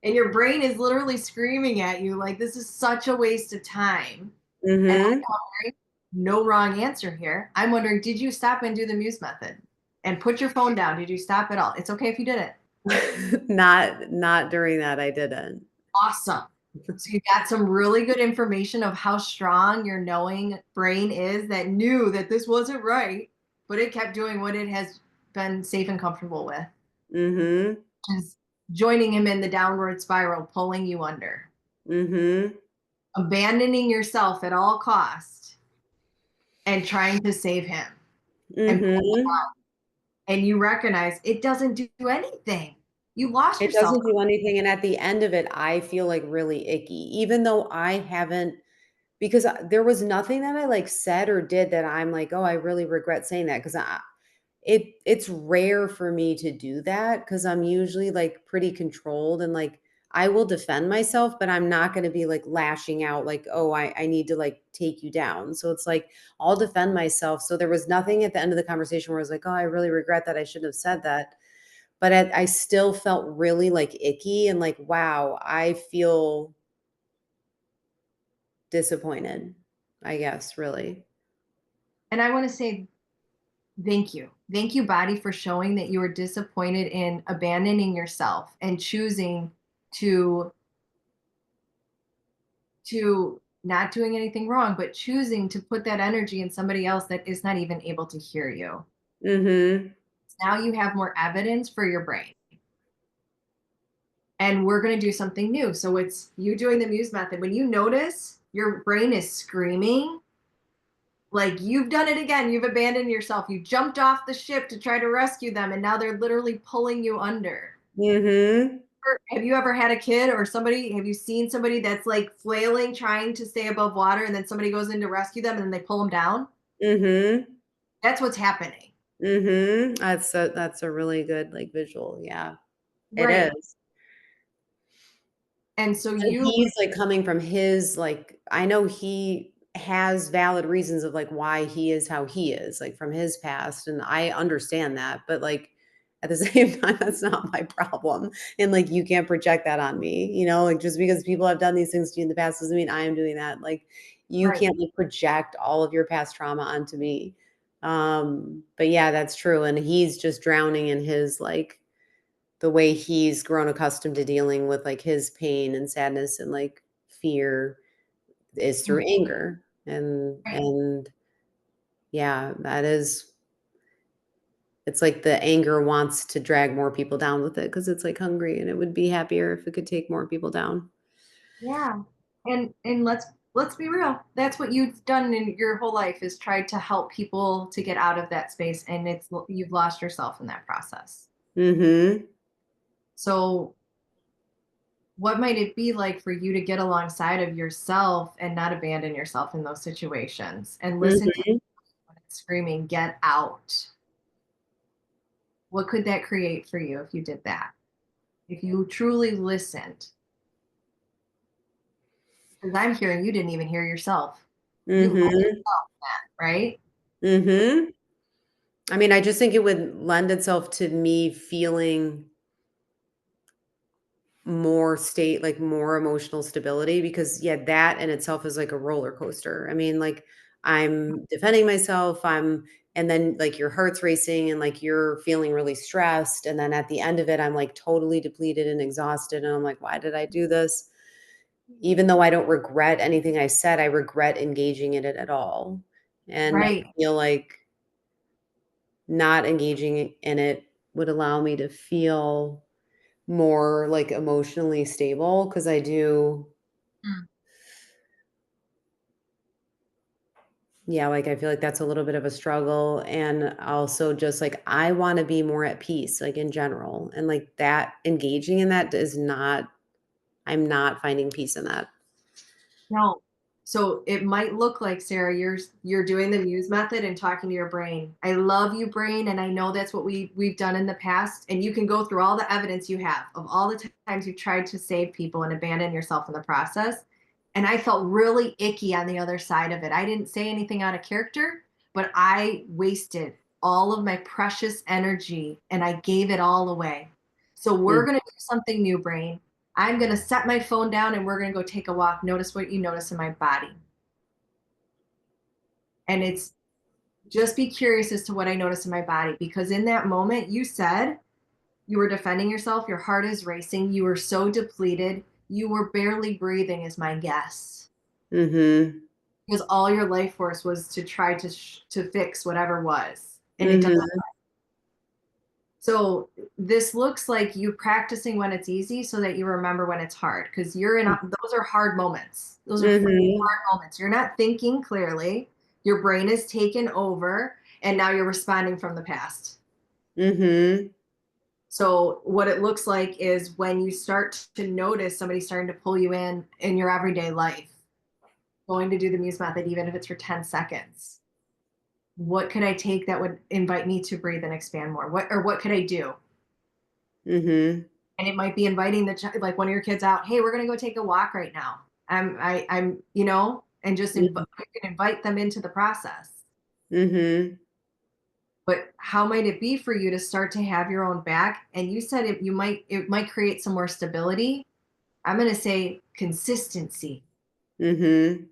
and your brain is literally screaming at you like this is such a waste of time. And Mhm. I'm wondering, no wrong answer here. I'm wondering, did you stop and do the Muse method and put your phone down? Did you stop at all? It's okay if you didn't. Not during that, I didn't. Awesome. So you got some really good information of how strong your knowing brain is that knew that this wasn't right, but it kept doing what it has been safe and comfortable with, Mhm. is joining him in the downward spiral, pulling you under, Mhm. abandoning yourself at all cost and trying to save him. And Mhm. and you recognize it doesn't do anything. You lost It yourself. doesn't do anything, and at the end of it, I feel, like, really icky, even though I haven't because, there was nothing that I, like, said or did that I'm like, "Oh, I really regret saying that," 'cause it's rare for me to do that because 'cause I'm usually, like, pretty controlled and, like, I will defend myself, but I'm not gonna be, like, lashing out like, "Oh, I need to, like, take you down." So it's like, I'll defend myself. So there was nothing at the end of the conversation where I was like, "Oh, I really regret that. I shouldn't have said that." But I still felt really, like, icky and like, "Wow, I feel disappointed," I guess, really. And I want to say thank you. Thank you, body, for showing that you were disappointed in abandoning yourself and choosing to not doing anything wrong, but choosing to put that energy in somebody else that is not even able to hear you. Mhm. Now you have more evidence for your brain. And we're going to do something new. So it's you doing the Muse method. When you notice your brain is screaming, like you've done it again, you've abandoned yourself, you jumped off the ship to try to rescue them, and now they're literally pulling you under. Mhm. Have you ever had a kid or somebody, have you seen somebody that's like flailing, trying to stay above water, and then somebody goes in to rescue them and then they pull them down? Mhm. That's what's happening. Mhm. That's a really good, like, visual, yeah. It Right. is. And so And you, he's, like, coming from his, like I know he has valid reasons of, like, why he is how he is, like, from his past, and I understand that, but, like, at the same time, that's not my problem, and, like, you can't project that on me, like, just because people have done these things to you in the past doesn't mean I am doing that, like, you right. can't, like, project all of your past trauma onto me, but yeah, that's true, and he's just drowning in his, like the way he's grown accustomed to dealing with, like, his pain and sadness and, like, fear is Mm, through anger, and yeah, that is it's like the anger wants to drag more people down with it because it's, like, hungry, and it would be happier if it could take more people down. yeah. And let's be real. That's what you've done in your whole life is tried to help people to get out of that space, and you've lost yourself in that process. Mhm. So what might it be like for you to get alongside of yourself and not abandon yourself in those situations and listen to Mhm. when it's screaming, get out? What could that create for you if you did that? If you truly listened, because I'm hearing you didn't even hear yourself. You lost Mhm. that, right? Mhm. I mean, I just think it would lend itself to me feeling more state like, more emotional stability because, yeah, that in itself is like a roller coaster. I mean, like, I'm defending myself, and then, like, your heart's racing and, like, you're feeling really stressed, and then at the end of it, I'm, like, totally depleted and exhausted, and I'm like, "Why did I do this?" Even though I don't regret anything I said, I regret engaging in it at all, and I Right. feel like not engaging in it would allow me to feel more, like, emotionally stable because I do Mm. Yeah, like, I feel like that's a little bit of a struggle, and also just, like, I wanna be more at peace, like, in general, and, like, that engaging in that is not I'm not finding peace in that. No. So it might look like, Sarah, you're doing the muse method and talking to your brain. I love you, brain, and I know that's what we've done in the past. And you can go through all the evidence you have of all the times you've tried to save people and abandon yourself in the process. And I felt really icky on the other side of it. I didn't say anything out of character, but I wasted all of my precious energy and I gave it all away. So we're Mm, gonna do something new, brain. I'm going to set my phone down and we're going to go take a walk. Notice what you notice in my body. And it's just be curious as to what I notice in my body because in that moment you said you were defending yourself, your heart is racing, you were so depleted, you were barely breathing, is my guess. mhm, Because all your life force was to try to fix whatever was. And it doesn't. mhm, So this looks like you practicing when it's easy so that you remember when it's hard because you're in those are hard moments. Those are mhm, hard moments. You're not thinking clearly. Your brain is taken over and now you're responding from the past. mhm, So what it looks like is when you start to notice somebody starting to pull you in your everyday life, going to do the muse method even if it's for 10 seconds. What could I take that would invite me to breathe and expand more? What could I do? mhm, And it might be inviting like one of your kids out. Hey, we're gonna go take a walk right now. I'm and just mhm, you can invite them into the process. mhm, But how might it be for you to start to have your own back? And you said it might create some more stability. I'm gonna say consistency, mhm,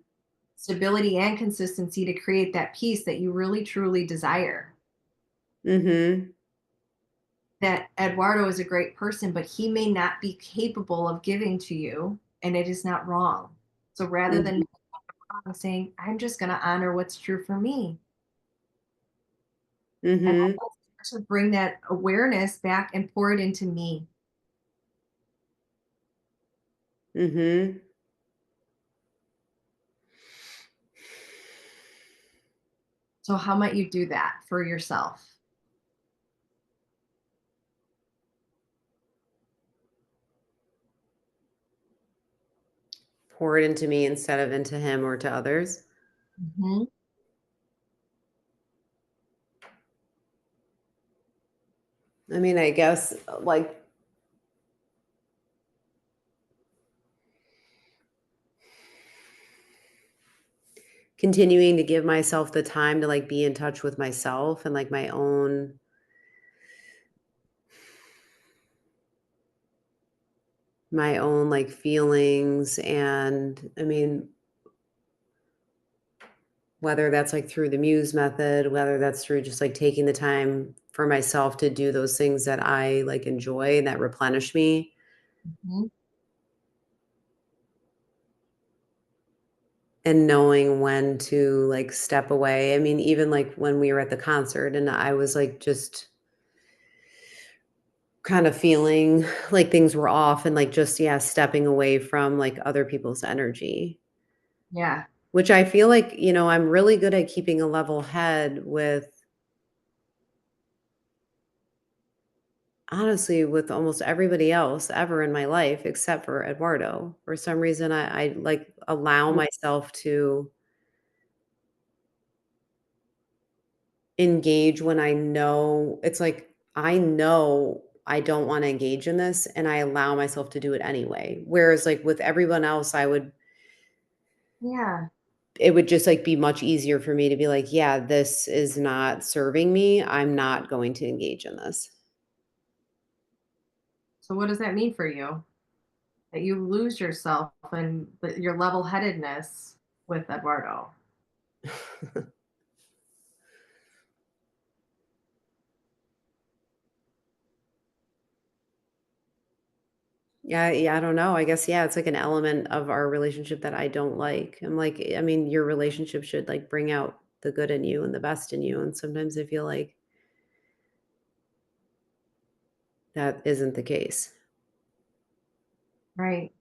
stability and consistency to create that peace that you really truly desire. mhm, That Eduardo is a great person, but he may not be capable of giving to you, and it is not wrong. So rather than mhm, saying, I'm just going to honor what's true for me. And mhm, I want to bring that awareness back and pour it into me. mhm. So, how might you do that for yourself? Pour it into me instead of into him or to others. Mhm. I mean, I guess, like, continuing to give myself the time to, like, be in touch with myself and, like, my own, like, feelings, and, I mean, whether that's, like, through the Muse method, whether that's through just, like, taking the time for myself to do those things that I, like, enjoy and that replenish me, Mhm. and knowing when to, like, step away. I mean, even, like, when we were at the concert and I was, like, just kind of feeling like things were off and, like, just, yeah, stepping away from, like, other people's energy, Yeah. which I feel like, I'm really good at keeping a level head with, honestly, with almost everybody else ever in my life except for Eduardo. For some reason, I like, allow myself to engage when I know it's like, I know I don't wanna engage in this, and I allow myself to do it anyway. Whereas, like, with everyone else, Yeah. it would just, like, be much easier for me to be like, "Yeah, this is not serving me. I'm not going to engage in this." So, what does that mean for you? That you lose yourself and your level headedness with Eduardo? Yeah, I don't know. I guess, yeah, it's like an element of our relationship that I don't like. I'm like, I mean, your relationship should, like, bring out the good in you and the best in you, and sometimes I feel like that isn't the case. Right.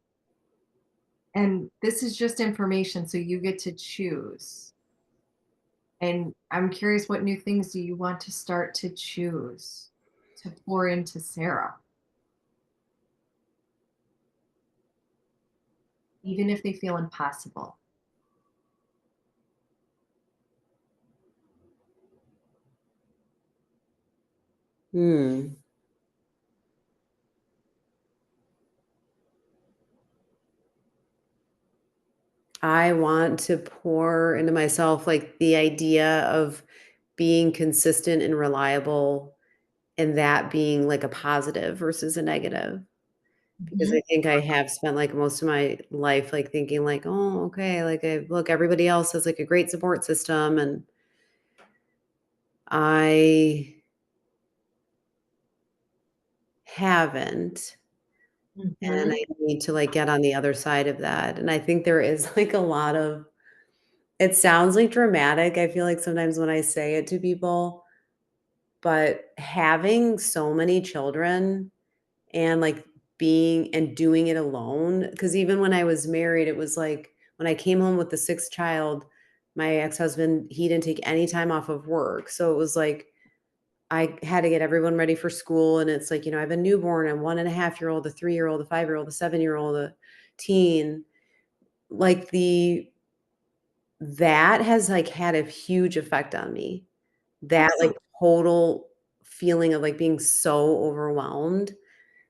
And this is just information, so you get to choose. And I'm curious, what new things do you want to start to choose to pour into Sarah, even if they feel impossible? Hmm. I want to pour into myself, like, the idea of being consistent and reliable, and that being, like, a positive versus a negative. Because I Mhm. think I have spent, like, most of my life, like, thinking, like, "Oh, okay, like, I look, everybody else has, like, a great support system, and I haven't, and Mhm. I need to, like, get on the other side of that." And I think there is, like, a lot of, it sounds, like, dramatic, I feel like sometimes when I say it to people, but having so many children and, like, being and doing it alone, because even when I was married, it was like when I came home with the 6th child, my ex-husband, he didn't take any time off of work, so it was like I had to get everyone ready for school, and it's like, I have a newborn, a one-and-a-half-year-old, a 3-year-old, a 5-year-old, a 7-year-old, a teen. Like, that has, like, had a huge effect on me. That, like, Absolutely. total feeling of, like, being so overwhelmed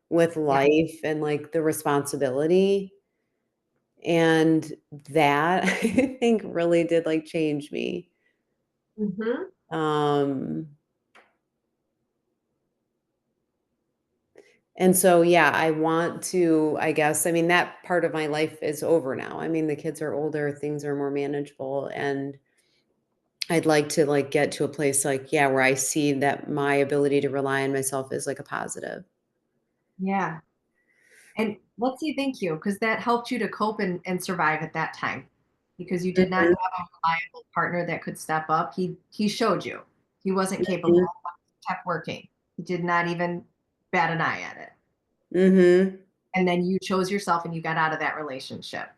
with Yeah. life and, like, the responsibility, and that I think really did, like, change me. Mhm. Um, and so, yeah, I want to, I guess, I mean, that part of my life is over now. I mean, the kids are older, things are more manageable, and I'd like to, like, get to a place, like, yeah, where I see that my ability to rely on myself is, like, a positive. Yeah. And let's say thank you, because that helped you to cope and survive at that time. Because you did not Mhm, have a reliable partner that could step up. He showed you. He wasn't capable, mhm, but he kept working. He did not even bat an eye at it. mhm, And then you chose yourself and you got out of that relationship.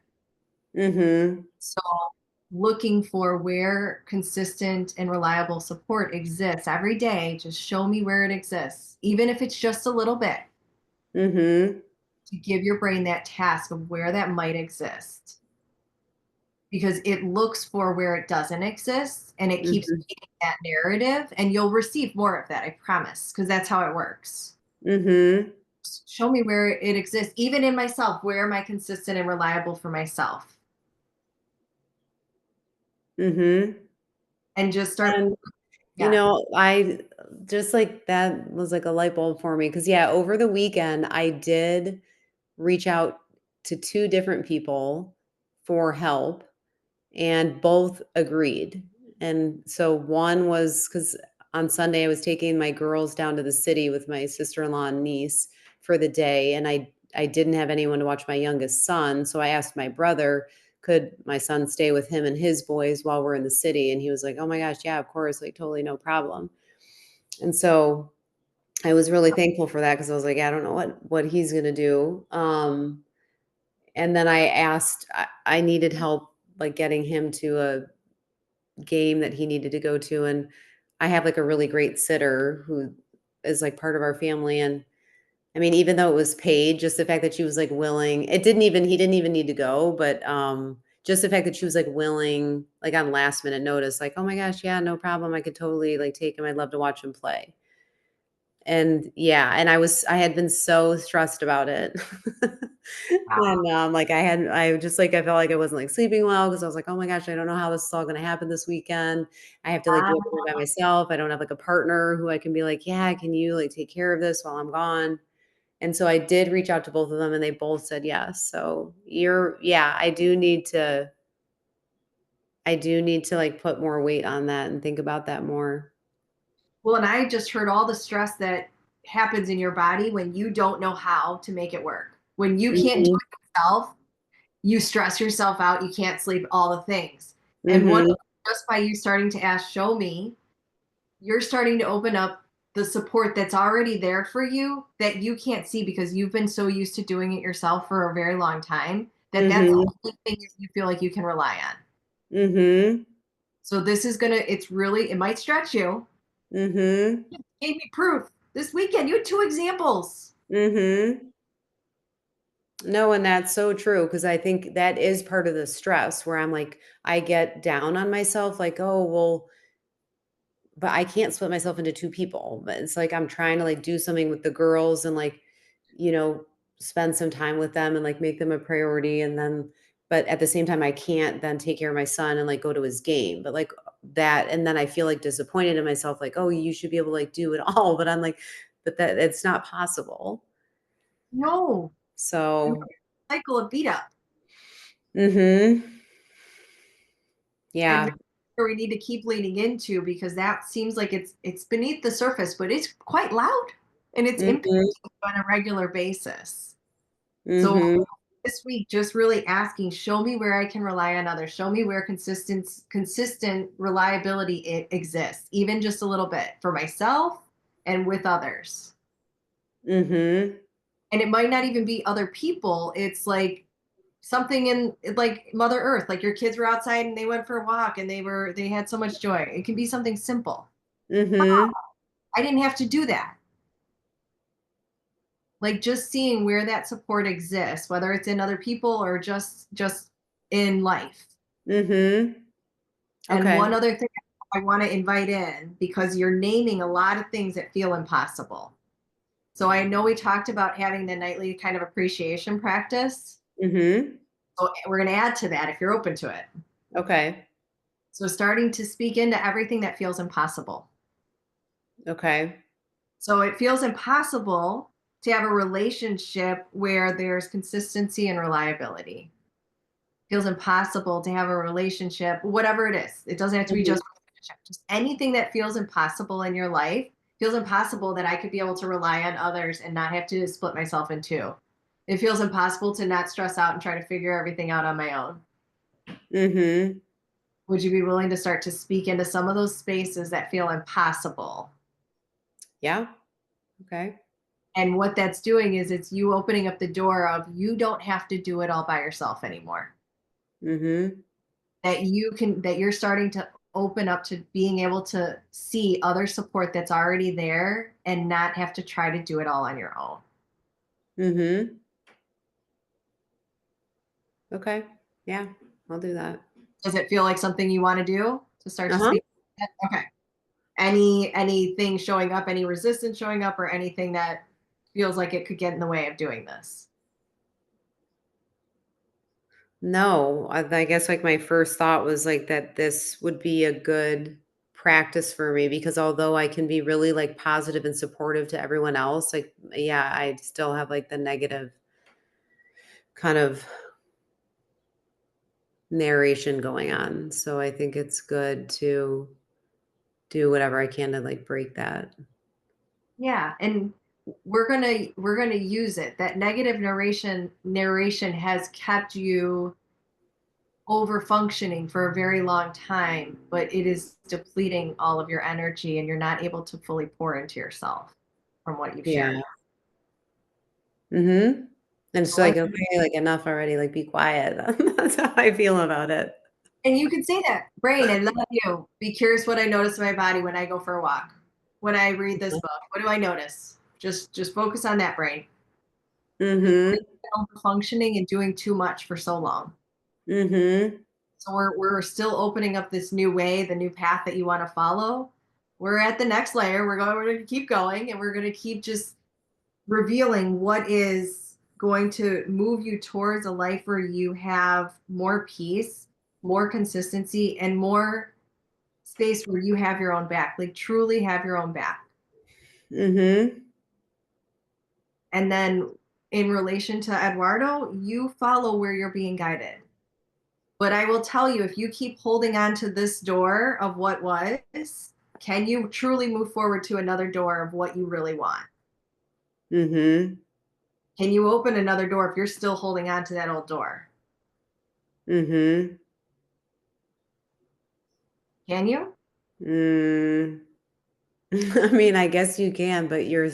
mhm, So looking for where consistent and reliable support exists every day, just show me where it exists, even if it's just a little bit, mhm, to give your brain that task of where that might exist, because it looks for where it doesn't exist and it keeps mhm, feeding that narrative, and you'll receive more of that, I promise, because that's how it works. mhm, Show me where it exists, even in myself. Where am I consistent and reliable for myself? mhm. And just start. And, Yeah. I just, like, that was like a light bulb for me, because, yeah, over the weekend, I did reach out to 2 different people for help, and both agreed. And so one was, because on Sunday, I was taking my girls down to the city with my sister-in-law and niece for the day, and I didn't have anyone to watch my youngest son, so I asked my brother, could my son stay with him and his boys while we're in the city? And he was like, "Oh my gosh, yeah, of course, like, totally no problem." And so I was really thankful for that, because I was like, "Yeah, I don't know what he's gonna do." And then I asked, I needed help, like, getting him to a game that he needed to go to, and I have, like, a really great sitter who is, like, part of our family, and, I mean, even though it was paid, just the fact that she was, like, willing, he didn't even need to go, but, just the fact that she was, like, willing, like, on last minute notice, like, "Oh my gosh, yeah, no problem, I could totally, like, take him, I'd love to watch him play." And, yeah, and I had been so stressed about it. And, like, I just, like, I felt like I wasn't, like, sleeping well, because I was like, "Oh my gosh, I don't know how this is all gonna happen this weekend. I have to, like, do everything by myself. I don't have, like, a partner who I can be like, 'Yeah, can you, like, take care of this while I'm gone?'" And so I did reach out to both of them, and they both said yes. So yeah, I do need to, like, put more weight on that and think about that more. Well, and I just heard all the stress that happens in your body when you don't know how to make it work. When you can't do Mhm, it yourself, you stress yourself out, you can't sleep, all the things. And one, mhm, just by you starting to ask, show me, you're starting to open up the support that's already there for you that you can't see because you've been so used to doing it yourself for a very long time that that's the mhm, only thing you feel like you can rely on. mhm. So this is gonna, it's really, it might stretch you. Mhm. Gave me proof this weekend. You had two examples. Mhm. No, and that's so true because I think that is part of the stress where I'm like, I get down on myself, like, "Oh, well, but I can't split myself into 2 people." But it's like I'm trying to, like, do something with the girls and, like, you know, spend some time with them and, like, make them a priority, and then but at the same time, I can't then take care of my son and, like, go to his game. But, like, that and then I feel, like, disappointed in myself, like, "Oh, you should be able to, like, do it all." But I'm like, "But that it's not possible." No, you So cycle of beat up. mhm. And Yeah. where we need to keep leaning into because that seems like it's beneath the surface, but it's quite loud and it's impacting Mhm. you on a regular basis. So Mhm. this week, just really asking, show me where I can rely on others. Show me where consistent reliability it exists, even just a little bit for myself and with others. Mhm. And it might not even be other people. It's like something in like Mother Earth, like your kids were outside and they went for a walk and they had so much joy. It can be something simple. Mhm. I didn't have to do that. Like just seeing where that support exists, whether it's in other people or just in life. Mhm. And Okay. one other thing I want to invite in because you're naming a lot of things that feel impossible. So I know we talked about having the nightly kind of appreciation practice. Mhm. So we're going to add to that if you're open to it. Okay. So starting to speak into everything that feels impossible. Okay. So it feels impossible to have a relationship where there's consistency and reliability. Feels impossible to have a relationship, whatever it is. It doesn't have to be Mhm. just a relationship. Just anything that feels impossible in your life feels impossible that I could be able to rely on others and not have to split myself in two. It feels impossible to not stress out and try to figure everything out on my own. Mhm. Would you be willing to start to speak into some of those spaces that feel impossible? Yeah. Okay. And what that's doing is it's you opening up the door of you don't have to do it all by yourself anymore. Mhm. That you're starting to open up to being able to see other support that's already there and not have to try to do it all on your own. Mhm. Okay. Yeah. I'll do that. Does it feel like something you want to do to start to Uh-huh. speak? Okay. Anything showing up, any resistance showing up, or anything that feels like it could get in the way of doing this? No, I guess, like, my first thought was, like, that this would be a good practice for me because although I can be really, like, positive and supportive to everyone else, like, yeah, I still have, like, the negative kind of narration going on. So I think it's good to do whatever I can to, like, break that. Yeah, and we're gonna use it. That negative narration has kept you over functioning for a very long time, but it is depleting all of your energy and you're not able to fully pour into yourself from what you've shared. Yeah. Mhm. And it's So like, like, "Okay, like, enough already, like, be quiet." That's how I feel about it. and you can say that, brain, I love you. Be curious what I notice in my body when I go for a walk, when I read this book. What do I notice? Just focus on that, brain. Because Mhm. we're functioning and doing too much for so long. Mhm. So we're still opening up this new way, the new path that you want to follow. We're at the next layer. We're going to keep going and we're going to keep just revealing what is going to move you towards a life where you have more peace, more consistency, and more space where you have your own back, like truly have your own back. Mhm. And then in relation to Eduardo, you follow where you're being guided. But I will tell you, if you keep holding on to this door of what was, can you truly move forward to another door of what you really want? Mhm. Can you open another door if you're still holding on to that old door? Mhm. Can you? Mm. I mean, I guess you can, but you're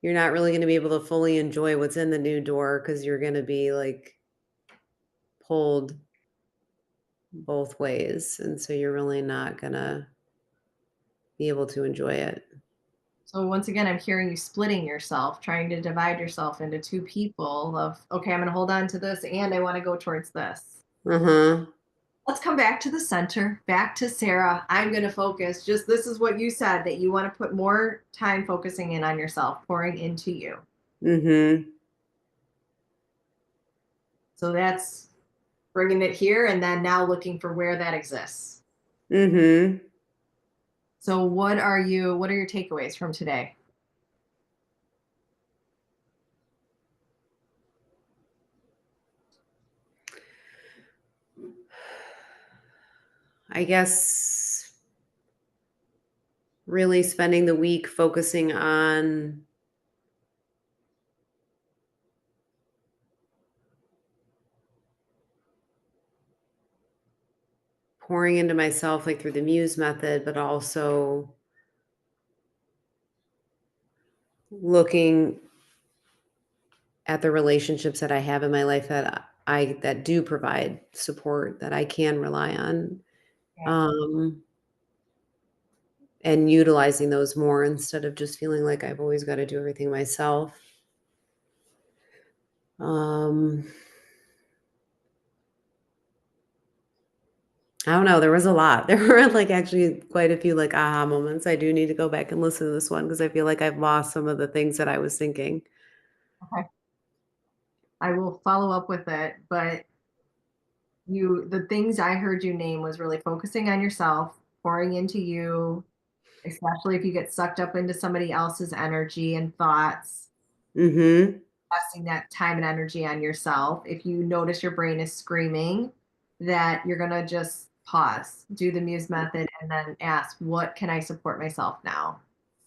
not really gonna be able to fully enjoy what's in the new door because 'cause you're gonna be, like, pulled both ways, and so you're really not gonna be able to enjoy it. So once again, I'm hearing you splitting yourself, trying to divide yourself into two people of, okay, I'm going to hold on to this and I want to go towards this. Uh-huh. Let's come back to the center, back to Sarah. I'm going to focus. Just this is what you said that you want to put more time focusing in on yourself, pouring into you. Mhm. So that's bringing it here and then now looking for where that exists. Mhm. So what are your takeaways from today? I guess really spending the week focusing on pouring into myself, like, through the Muse method, but also looking at the relationships that I have in my life that do provide support that I can rely on, Yeah. um, and utilizing those more instead of just feeling like I've always gotta do everything myself. Um, I don't know, there was a lot. There were, like, actually quite a few, like, aha moments. I do need to go back and listen to this one because I feel like I've lost some of the things that I was thinking. Okay. I will follow up with it, but the things I heard you name was really focusing on yourself, pouring into you, especially if you get sucked up into somebody else's energy and thoughts, Mhm. investing that time and energy on yourself. If you notice your brain is screaming, that you're gonna just pause, do the Muse method, and then ask, what can I support myself now?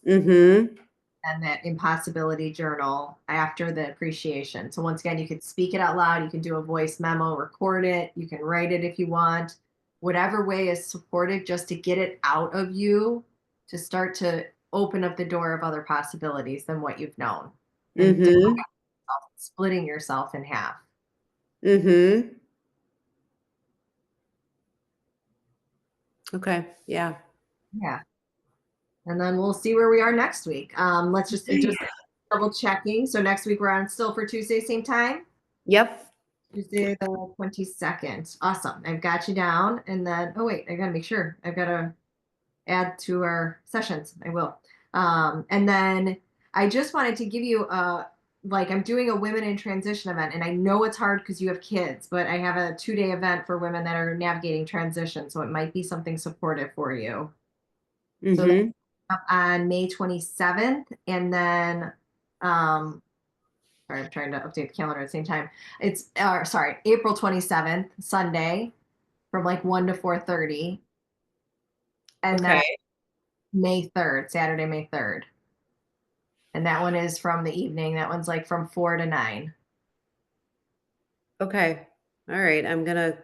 Mhm. And that impossibility journal after the appreciation. So once again, you could speak it out loud, you can do a voice memo, record it, you can write it if you want. Whatever way is supportive just to get it out of you to start to open up the door of other possibilities than what you've known and Mhm. splitting yourself in half. Mhm. Okay, yeah. Yeah. And then we'll see where we are next week. Let's Okay. just double checking. So next week we're on still for Tuesday, same time. Yep. Tuesday the 22nd. Awesome. I've got you down. And then, oh, wait, I got to make sure. I've got to add to our sessions. I will. And then I just wanted to give you like I'm doing a women in transition event, and I know it's hard because you have kids, but I have a 2-day event for women that are navigating transition. So it might be something supportive for you. So that's Mhm. up on May 27th. And then, um, sorry, I'm trying to update the calendar at the same time. It's sorry, April 27th, Sunday, from like 1 to 4:30, and then Okay. May 3rd, Saturday, May 3rd. And that one is from the evening. That one's like from 4 to 9. Okay. Alright, I'm gonna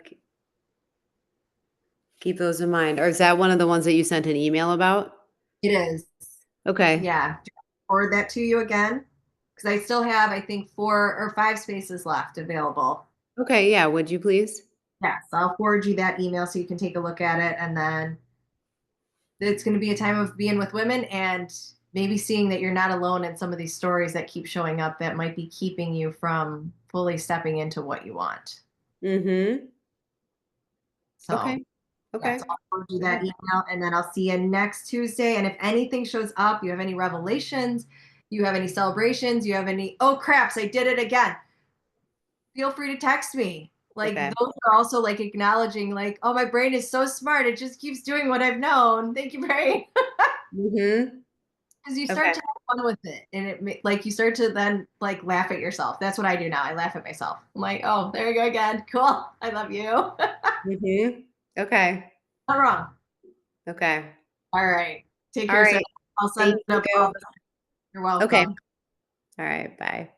keep those in mind. Or is that one of the ones that you sent an email about? It is. Okay. Yeah. Forward that to you again because I still have, I think, 4 or 5 spaces left available. Okay, yeah, would you please? Yes, I'll forward you that email so you can take a look at it. And then it's going to be a time of being with women and maybe seeing that you're not alone in some of these stories that keep showing up that might be keeping you from fully stepping into what you want. Mhm. So, Okay. yeah, Okay. so I'll do Yeah. that email and then I'll see you next Tuesday. And if anything shows up, you have any revelations, you have any celebrations, you have any, oh craps, I did it again. Feel free to text me. Like Okay. those are also like acknowledging, like, oh, my brain is so smart. It just keeps doing what I've known. Thank you very Mhm. because you start Okay. to have fun with it and like you start to then like laugh at yourself. That's what I do now. I laugh at myself. I'm like, oh, there you go again. Cool. I love you. Not Mhm. Okay. wrong. Okay. All right. Take care, Sarah. Alright. I'll Thank send up all you. this. You're Okay. welcome. Alright, bye.